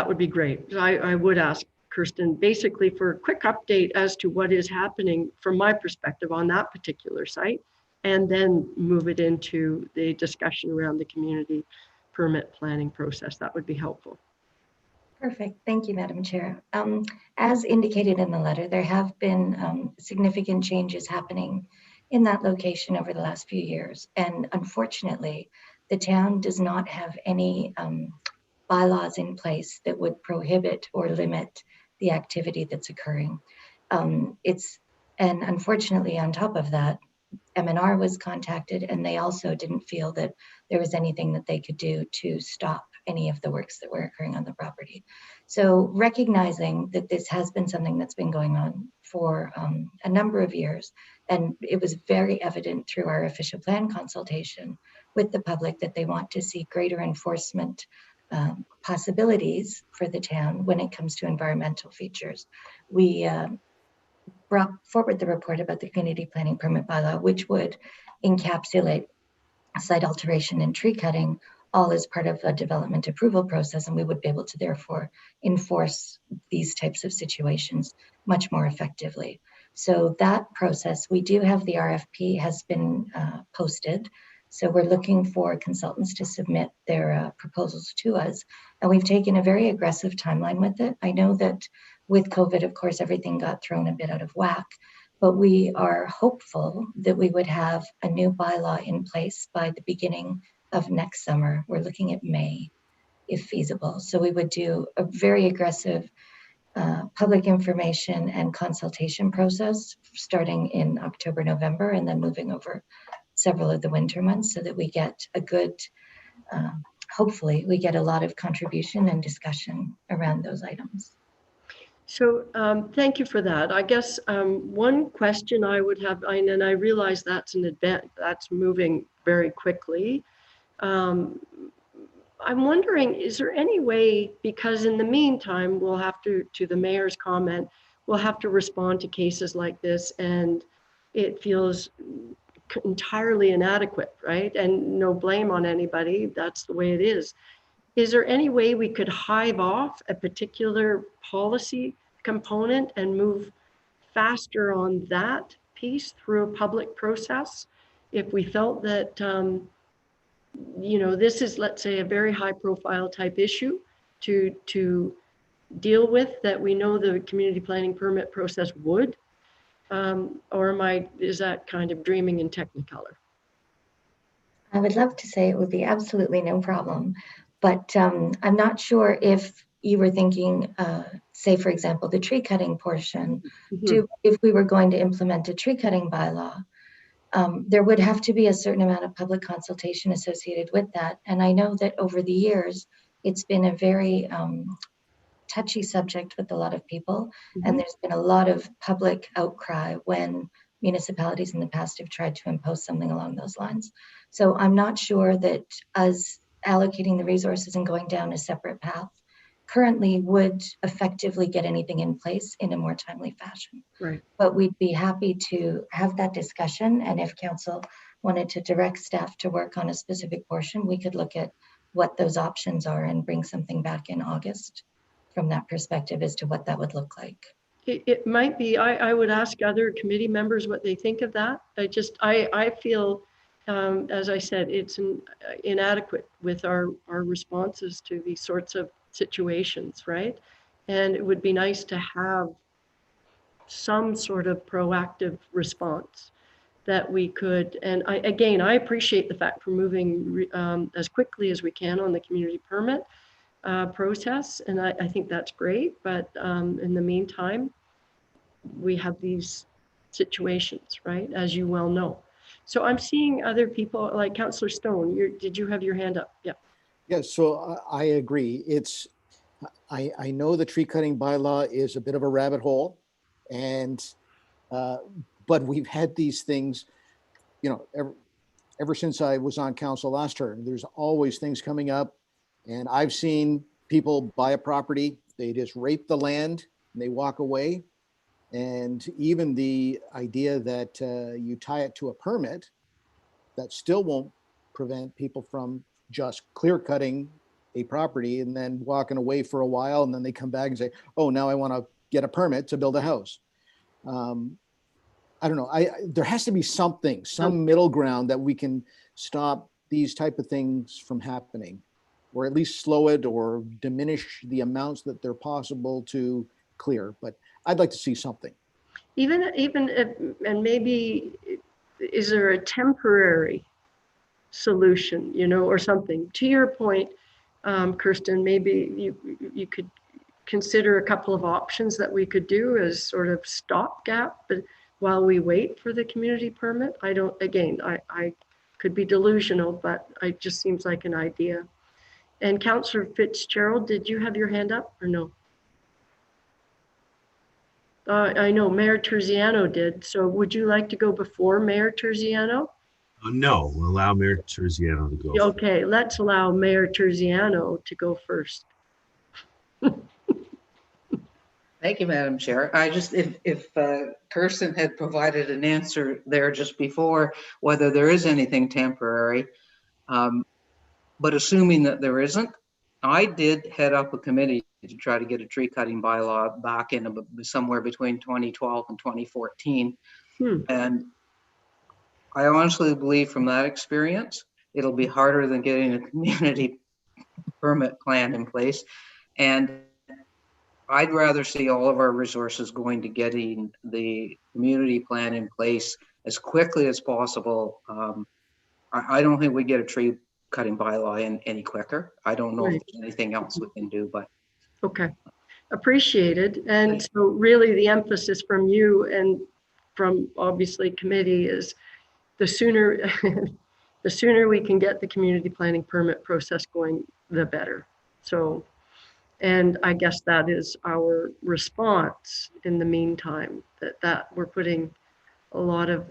would be great. I would ask Kirsten basically for a quick update as to what is happening from my perspective on that particular site, and then move it into the discussion around the community permit planning process. That would be helpful. Perfect. Thank you, Madam Chair. As indicated in the letter, there have been significant changes happening in that location over the last few years. And unfortunately, the town does not have any bylaws in place that would prohibit or limit the activity that's occurring. And unfortunately, on top of that, MNR was contacted, and they also didn't feel that there was anything that they could do to stop any of the works that were occurring on the property. So recognizing that this has been something that's been going on for a number of years, and it was very evident through our official plan consultation with the public that they want to see greater enforcement possibilities for the town when it comes to environmental features. We brought forward the report about the community planning permit bylaw, which would encapsulate site alteration and tree cutting all as part of a development approval process, and we would be able to therefore enforce these types of situations much more effectively. So that process, we do have the RFP has been posted. So we're looking for consultants to submit their proposals to us. And we've taken a very aggressive timeline with it. I know that with COVID, of course, everything got thrown a bit out of whack, but we are hopeful that we would have a new bylaw in place by the beginning of next summer. We're looking at May, if feasible. So we would do a very aggressive public information and consultation process starting in October, November, and then moving over several of the winter months so that we get a good, hopefully we get a lot of contribution and discussion around those items. So thank you for that. I guess one question I would have, and I realize that's an event that's moving very quickly. I'm wondering, is there any way, because in the meantime, we'll have to the mayor's comment, we'll have to respond to cases like this, and it feels entirely inadequate, right? And no blame on anybody, that's the way it is. Is there any way we could hive off a particular policy component and move faster on that piece through a public process if we felt that, you know, this is, let's say, a very high profile type issue to deal with, that we know the community planning permit process would, or is that kind of dreaming in Technicolor? I would love to say it would be absolutely no problem, but I'm not sure if you were thinking, say, for example, the tree cutting portion. If we were going to implement a tree cutting bylaw, there would have to be a certain amount of public consultation associated with that. And I know that over the years, it's been a very touchy subject with a lot of people. And there's been a lot of public outcry when municipalities in the past have tried to impose something along those lines. So I'm not sure that us allocating the resources and going down a separate path currently would effectively get anything in place in a more timely fashion. Right. But we'd be happy to have that discussion. And if council wanted to direct staff to work on a specific portion, we could look at what those options are and bring something back in August from that perspective as to what that would look like. It might be, I would ask other committee members what they think of that. I feel, as I said, it's inadequate with our responses to these sorts of situations, right? And it would be nice to have some sort of proactive response that we could, and I appreciate the fact we're moving as quickly as we can on the community permit process, and I think that's great, but in the meantime, we have these situations, right, as you well know. So I'm seeing other people, like Councillor Stone, did you have your hand up? Yeah. Yeah, so I agree. I know the tree cutting bylaw is a bit of a rabbit hole, and but we've had these things, you know, ever since I was on council last term. There's always things coming up, and I've seen people buy a property, they just rape the land and they walk away. And even the idea that you tie it to a permit, that still won't prevent people from just clear cutting a property and then walking away for a while, and then they come back and say, oh, now I want to get a permit to build a house. I don't know. There has to be something, some middle ground that we can stop these type of things from happening, or at least slow it or diminish the amounts that they're possible to clear. But I'd like to see something. Even if, and maybe, is there a temporary solution, you know, or something? To your point, Kirsten, maybe you could consider a couple of options that we could do as sort of stopgap, but while we wait for the community permit. I could be delusional, but it just seems like an idea. And Councillor Fitzgerald, did you have your hand up or no? I know Mayor Terziano did. So would you like to go before Mayor Terziano? No, we'll allow Mayor Terziano to go. Okay, let's allow Mayor Terziano to go first. Thank you, Madam Chair. I just, if Kirsten had provided an answer there just before, whether there is anything temporary, but assuming that there isn't, I did head up a committee to try to get a tree cutting bylaw back in somewhere between 2012 and 2014. And I honestly believe from that experience, it'll be harder than getting a community permit plan in place. And I'd rather see all of our resources going to getting the community plan in place as quickly as possible. I don't think we get a tree cutting bylaw in any quicker. I don't know if there's anything else we can do, but. Okay, appreciated. And so really the emphasis from you and from obviously committee is the sooner, the sooner we can get the community planning permit process going, the better. So, and I guess that is our response in the meantime, that we're putting a lot of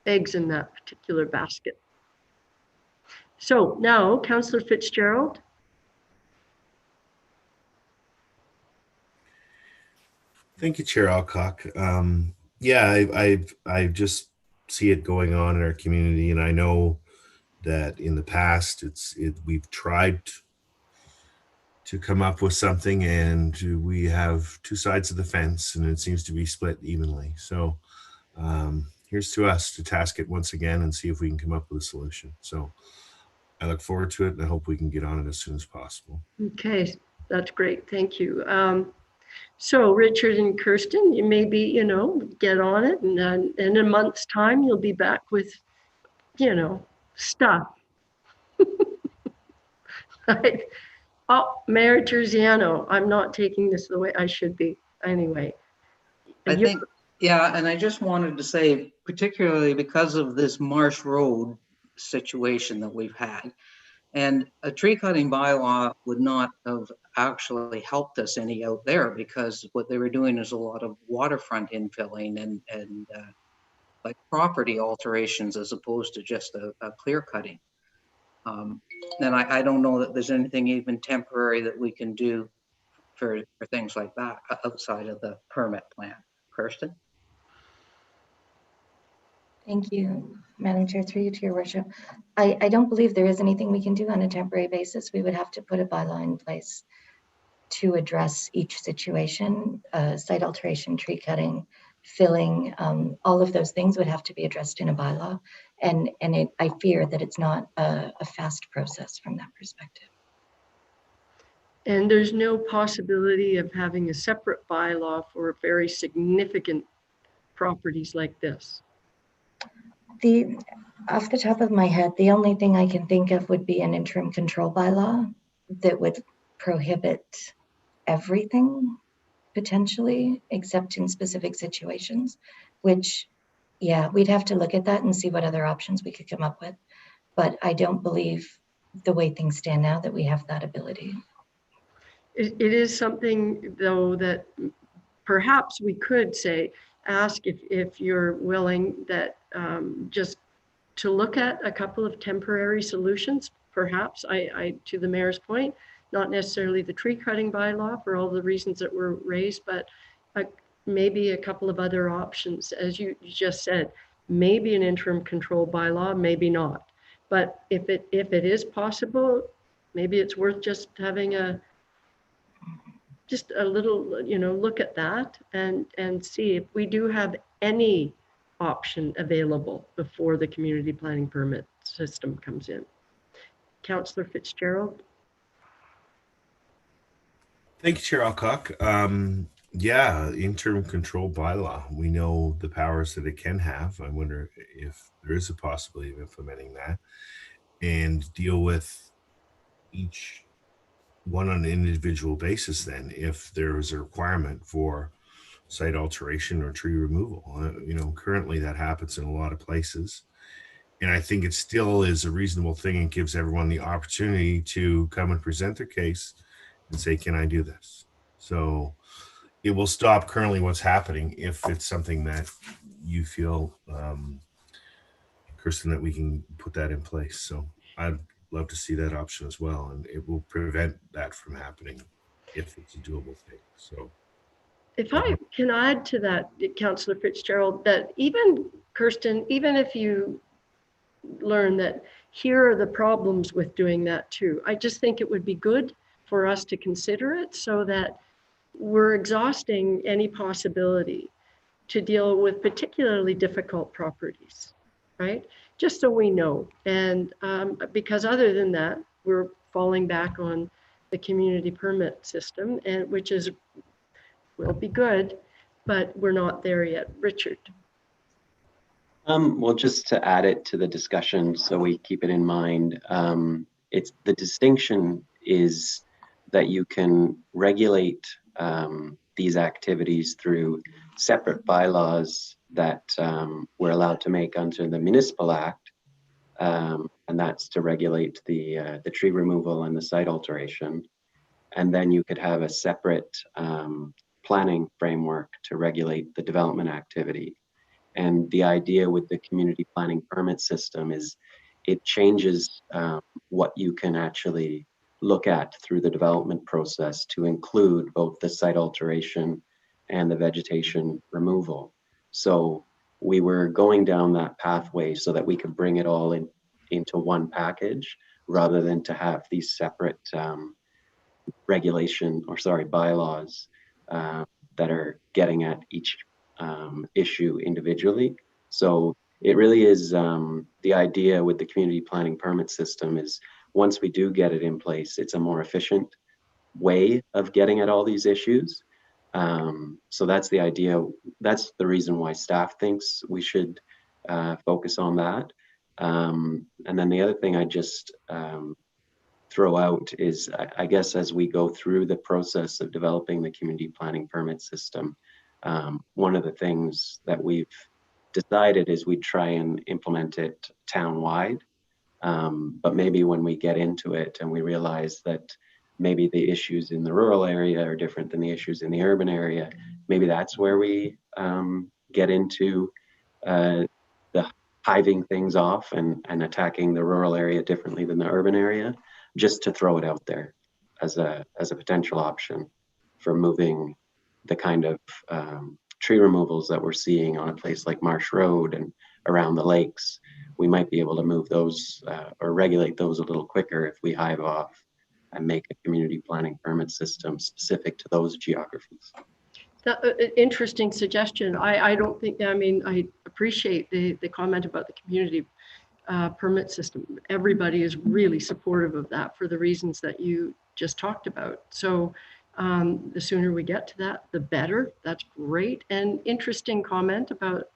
eggs in that particular basket. So now, Councillor Fitzgerald. Thank you, Chair Alcock. Yeah, I just see it going on in our community, and I know that in the past we've tried to come up with something, and we have two sides of the fence, and it seems to be split evenly. So here's to us to task it once again and see if we can come up with a solution. So I look forward to it, and I hope we can get on it as soon as possible. Okay, that's great. Thank you. So Richard and Kirsten, you maybe, you know, get on it, and then in a month's time, you'll be back with, you know, stuff. Like, oh, Mayor Terziano, I'm not taking this the way I should be. Anyway. I think, yeah, and I just wanted to say, particularly because of this Marsh Road situation that we've had, and a tree cutting bylaw would not have actually helped us any out there, because what they were doing is a lot of waterfront infilling and like property alterations as opposed to just a clear cutting. then I don't know that there's anything even temporary that we can do for things like that outside of the permit plan. Kirsten? Thank you, Madam Chair, through you to your worship. I don't believe there is anything we can do on a temporary basis. We would have to put a bylaw in place to address each situation, site alteration, tree cutting, filling, all of those things would have to be addressed in a bylaw. And I fear that it's not a fast process from that perspective. And there's no possibility of having a separate bylaw for very significant properties like this. Off the top of my head, the only thing I can think of would be an interim control bylaw that would prohibit everything potentially, except in specific situations, which, yeah, we'd have to look at that and see what other options we could come up with. But I don't believe the way things stand now that we have that ability. It is something, though, that perhaps we could say, ask if you're willing that just to look at a couple of temporary solutions, perhaps, to the mayor's point, not necessarily the tree cutting bylaw for all the reasons that were raised, but maybe a couple of other options. As you just said, maybe an interim control bylaw, maybe not. But if it is possible, maybe it's worth just having just a little, look at that and see if we do have any option available before the community planning permit system comes in. Councillor Fitzgerald. Thank you, Chair Alcock. Yeah, interim control bylaw. We know the powers that it can have. I wonder if there is a possibility of implementing that and deal with each one on an individual basis then if there is a requirement for site alteration or tree removal. Currently that happens in a lot of places. And I think it still is a reasonable thing and gives everyone the opportunity to come and present their case and say, can I do this? So it will stop currently what's happening if it's something that you feel, Kirsten, that we can put that in place. So I'd love to see that option as well. And it will prevent that from happening if it's a doable thing. So if I can add to that, Councillor Fitzgerald, that even, Kirsten, even if you learn that here are the problems with doing that too, I just think it would be good for us to consider it so that we're exhausting any possibility to deal with particularly difficult properties, right? Just so we know. And because other than that, we're falling back on the community permit system, and which will be good, but we're not there yet. Richard. Well, just to add it to the discussion so we keep it in mind, it's the distinction is that you can regulate these activities through separate bylaws that we're allowed to make under the Municipal Act, and that's to regulate the tree removal and the site alteration. And then you could have a separate planning framework to regulate the development activity. And the idea with the community planning permit system is it changes what you can actually look at through the development process to include both the site alteration and the vegetation removal. So we were going down that pathway so that we could bring it all into one package rather than to have these separate bylaws that are getting at each issue individually. So it really is the idea with the community planning permit system is once we do get it in place, it's a more efficient way of getting at all these issues. So that's the idea. That's the reason why staff thinks we should focus on that. And then the other thing I just throw out is, I guess, as we go through the process of developing the community planning permit system, one of the things that we've decided is we try and implement it town-wide. But maybe when we get into it and we realize that maybe the issues in the rural area are different than the issues in the urban area, maybe that's where we get into the hiving things off and attacking the rural area differently than the urban area, just to throw it out there as a potential option for moving the kind of tree removals that we're seeing on a place like Marsh Road and around the lakes. We might be able to move those or regulate those a little quicker if we hive off and make a community planning permit system specific to those geographies. Interesting suggestion. I don't think, I mean, I appreciate the comment about the community permit system. Everybody is really supportive of that for the reasons that you just talked about. So the sooner we get to that, the better. That's great. And interesting comment about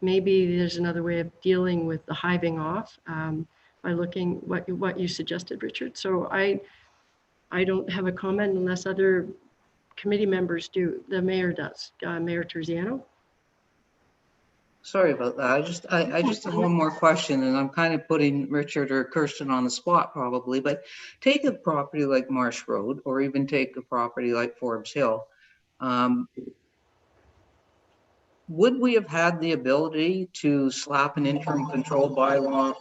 maybe there's another way of dealing with the hiving off by looking what you suggested, Richard. So I don't have a comment unless other committee members do. The mayor does. Mayor Terziano. Sorry about that. I just have one more question, and I'm kind of putting Richard or Kirsten on the spot probably, but take a property like Marsh Road, or even take a property like Forbes Hill. Would we have had the ability to slap an interim control bylaw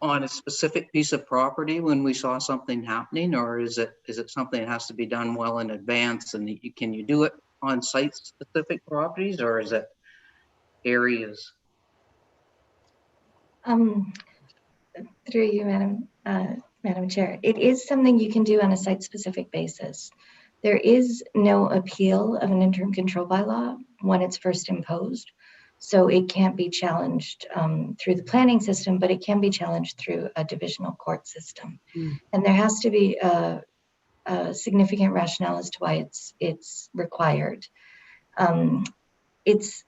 on a specific piece of property when we saw something happening, or is it something that has to be done well in advance? And can you do it on site-specific properties, or is it areas? Through you, Madam Chair, it is something you can do on a site-specific basis. There is no appeal of an interim control bylaw when it's first imposed. So it can't be challenged through the planning system, but it can be challenged through a divisional court system. And there has to be a significant rationale as to why it's required. It's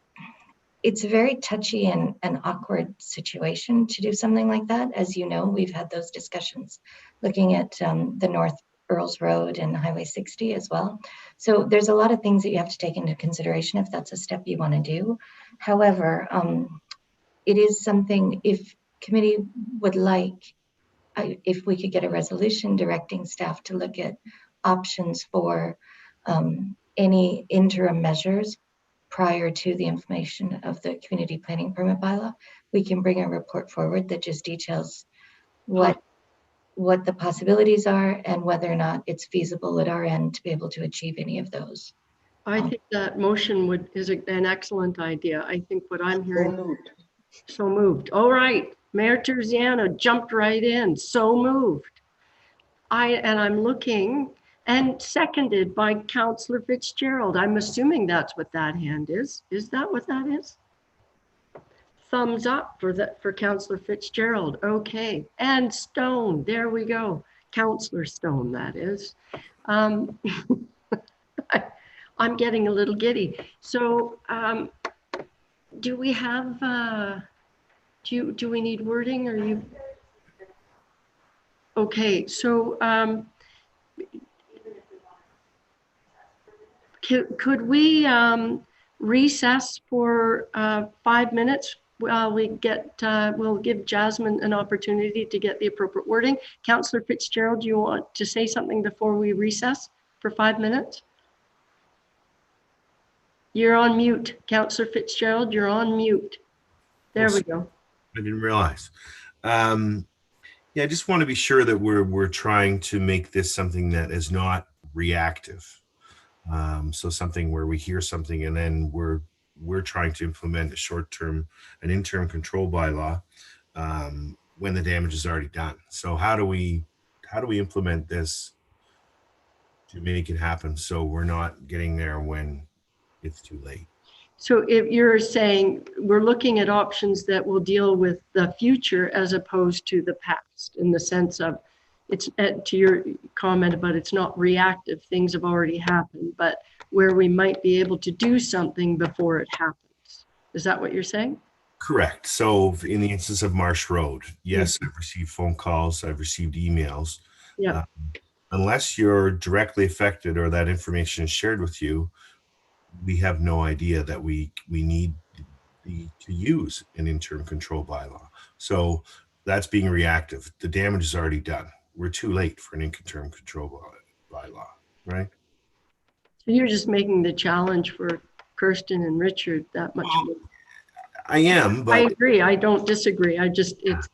a very touchy and awkward situation to do something like that. As you know, we've had those discussions looking at the North Earls Road and Highway 60 as well. So there's a lot of things that you have to take into consideration if that's a step you want to do. However, it is something, if committee would like, if we could get a resolution directing staff to look at options for any interim measures prior to the implementation of the community planning permit bylaw, we can bring a report forward that just details what the possibilities are and whether or not it's feasible at our end to be able to achieve any of those. I think that motion is an excellent idea. I think what I'm hearing. So moved. All right. Mayor Terziano jumped right in. So moved. I'm looking, and seconded by Councillor Fitzgerald. I'm assuming that's what that hand is. Is that what that is? Thumbs up for Councillor Fitzgerald. Okay. And Stone. There we go. Councillor Stone, that is. I'm getting a little giddy. So do we have, do we need wording, or you? Okay, so could we recess for 5 minutes while we get, we'll give Jasmine an opportunity to get the appropriate wording. Councillor Fitzgerald, do you want to say something before we recess for 5 minutes? You're on mute, Councillor Fitzgerald, you're on mute. There we go. I didn't realize. Yeah, I just want to be sure that we're trying to make this something that is not reactive. So something where we hear something and then we're trying to implement an interim control bylaw when the damage is already done. So how do we implement this to make it happen so we're not getting there when it's too late? So if you're saying we're looking at options that will deal with the future as opposed to the past, in the sense of it's, to your comment about it's not reactive, things have already happened, but where we might be able to do something before it happens. Is that what you're saying? Correct. So in the instance of Marsh Road, yes, I've received phone calls, I've received emails. Yeah. Unless you're directly affected or that information is shared with you, we have no idea that we need to use an interim control bylaw. So that's being reactive. The damage is already done. We're too late for an interim control bylaw, right? So you're just making the challenge for Kirsten and Richard that much more. I am, I but agree. I don't disagree. It's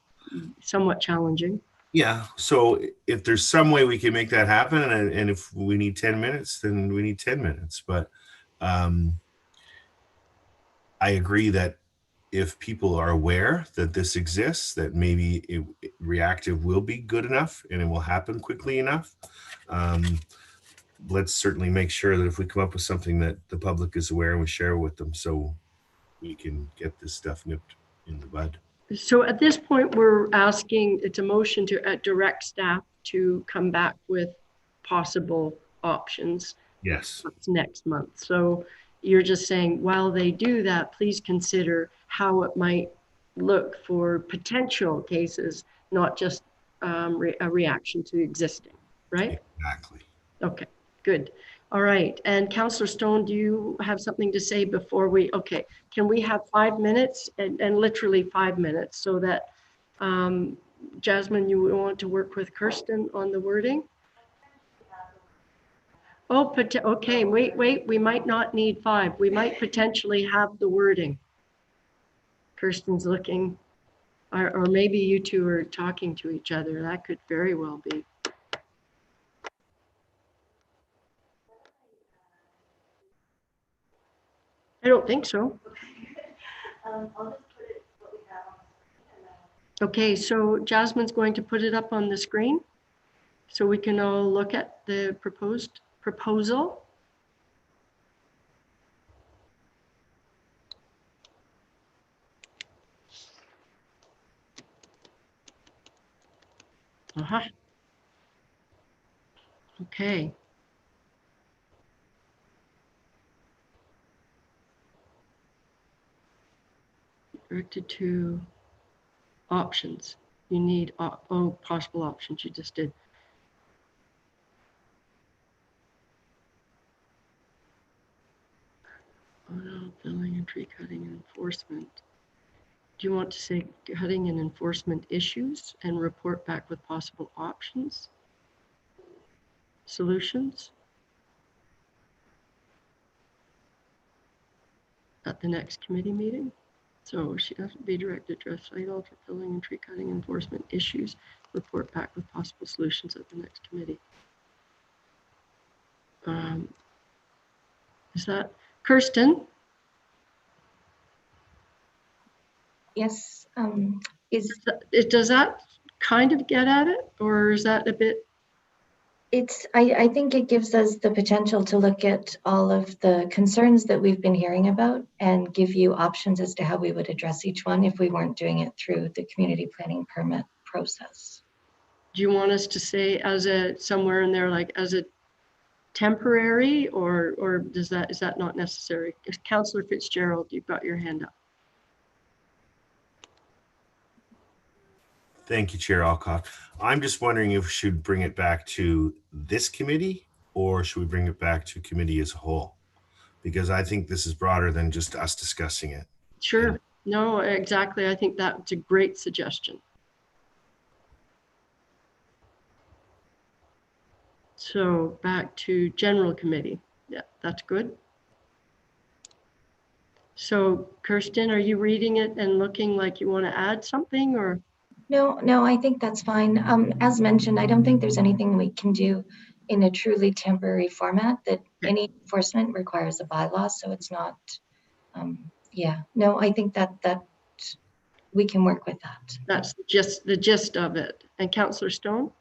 somewhat challenging. yeah. So if there's some way we can make that happen, and if we need 10 minutes, then we need 10 minutes. But I agree that if people are aware that this exists, that maybe reactive will be good enough and it will happen quickly enough. Let's certainly make sure that if we come up with something that the public is aware and we share with them, so we can get this stuff nipped in the bud. So at this point, we're asking, it's a motion to direct staff to come back with possible options. Yes. Next month. So you're just saying, while they do that, please consider how it might look for potential cases, not just a reaction to existing, right? Exactly. Okay, good. All right. And Councillor Stone, do you have something to say before we, okay, can we have 5 minutes and literally 5 minutes so that Jasmine, you want to work with Kirsten on the wording? Oh, okay, wait, we might not need 5. We might potentially have the wording. Kirsten's looking, or maybe you two are talking to each other. That could very well be. I don't think so. Okay, so Jasmine's going to put it up on the screen so we can all look at the proposed proposal. Okay. Directed to options. You need, possible options you just did. Filling and tree cutting and enforcement. Do you want to say cutting and enforcement issues and report back with possible options? Solutions? At the next committee meeting? So she doesn't be directed to address site alter, filling and tree cutting enforcement issues, report back with possible solutions at the next committee. Is that Kirsten? Yes. Does that kind of get at it, or is that a bit? I think it gives us the potential to look at all of the concerns that we've been hearing about and give you options as to how we would address each one if we weren't doing it through the community planning permit process. Do you want us to say as a, somewhere in there, like as a temporary, or is that not necessary? Councillor Fitzgerald, you've got your hand up. Thank you, Chair Alcock. I'm just wondering if we should bring it back to this committee or should we bring it back to committee as a whole? Because I think this is broader than just us discussing it. Sure. No, exactly. I think that's a great suggestion. So back to general committee. Yeah, that's good. So Kirsten, are you reading it and looking like you want to add something, or? No, I think that's fine. As mentioned, I don't think there's anything we can do in a truly temporary format. That any enforcement requires a bylaw, so it's not. Yeah, no, I think that we can work with that. That's just the gist of it. And Councillor Stone?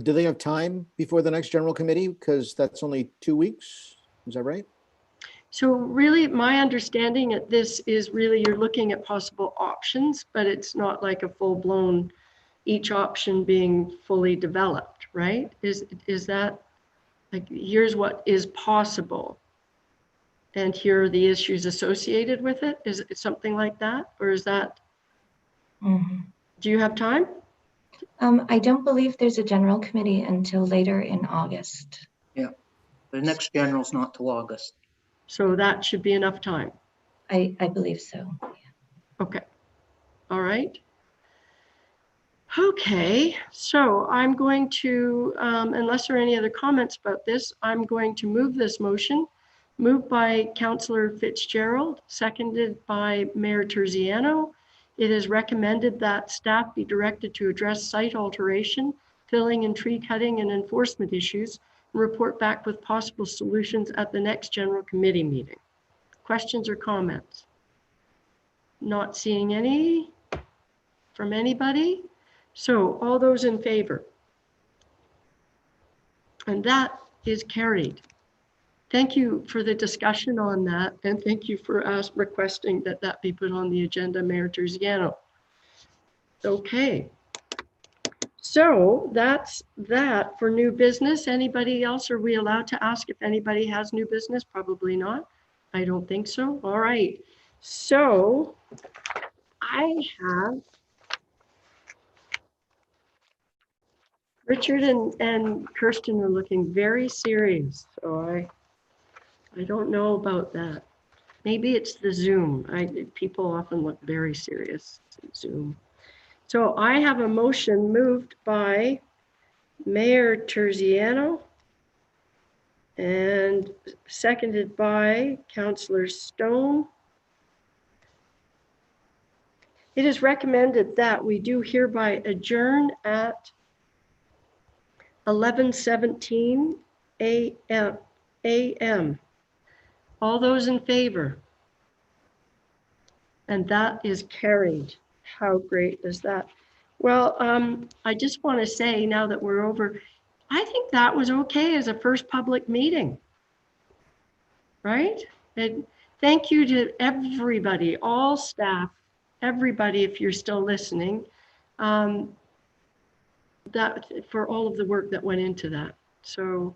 Do they have time before the next general committee? Because that's only 2 weeks. Is that right? So really, my understanding at this is really you're looking at possible options, but it's not like a full-blown, each option being fully developed, right? Is that like, here's what is possible, and here are the issues associated with it? Is it something like that, or is that? Mm-hmm. Do you have time? I don't believe there's a general committee until later in August. Yeah, the next general's not till August. So that should be enough time. I believe so. Yeah. Okay. All right. Okay, so I'm going to, unless there are any other comments about this, I'm going to move this motion Moved by Councillor Fitzgerald, seconded by Mayor Terziano. It is recommended that staff be directed to address site alteration, filling and tree cutting and enforcement issues, and report back with possible solutions at the next general committee meeting. Questions or comments? Not seeing any from anybody. So all those in favor? And that is carried. Thank you for the discussion on that, and thank you for us requesting that that be put on the agenda, Mayor Terziano. Okay. So that's that for new business. Anybody else? Are we allowed to ask if anybody has new business? Probably not. I don't think so. All right. So I have Richard and Kirsten are looking very serious. So I don't know about that. Maybe it's the Zoom. People often look very serious in Zoom. So I have a motion moved by Mayor Terziano and seconded by Councillor Stone. It is recommended that we do hereby adjourn at 11:17 a.m. All those in favor? And that is carried. How great is that? Well, I just want to say now that we're over, I think that was okay as a first public meeting, right? And thank you to everybody, all staff, everybody, if you're still listening, that for all of the work that went into that. So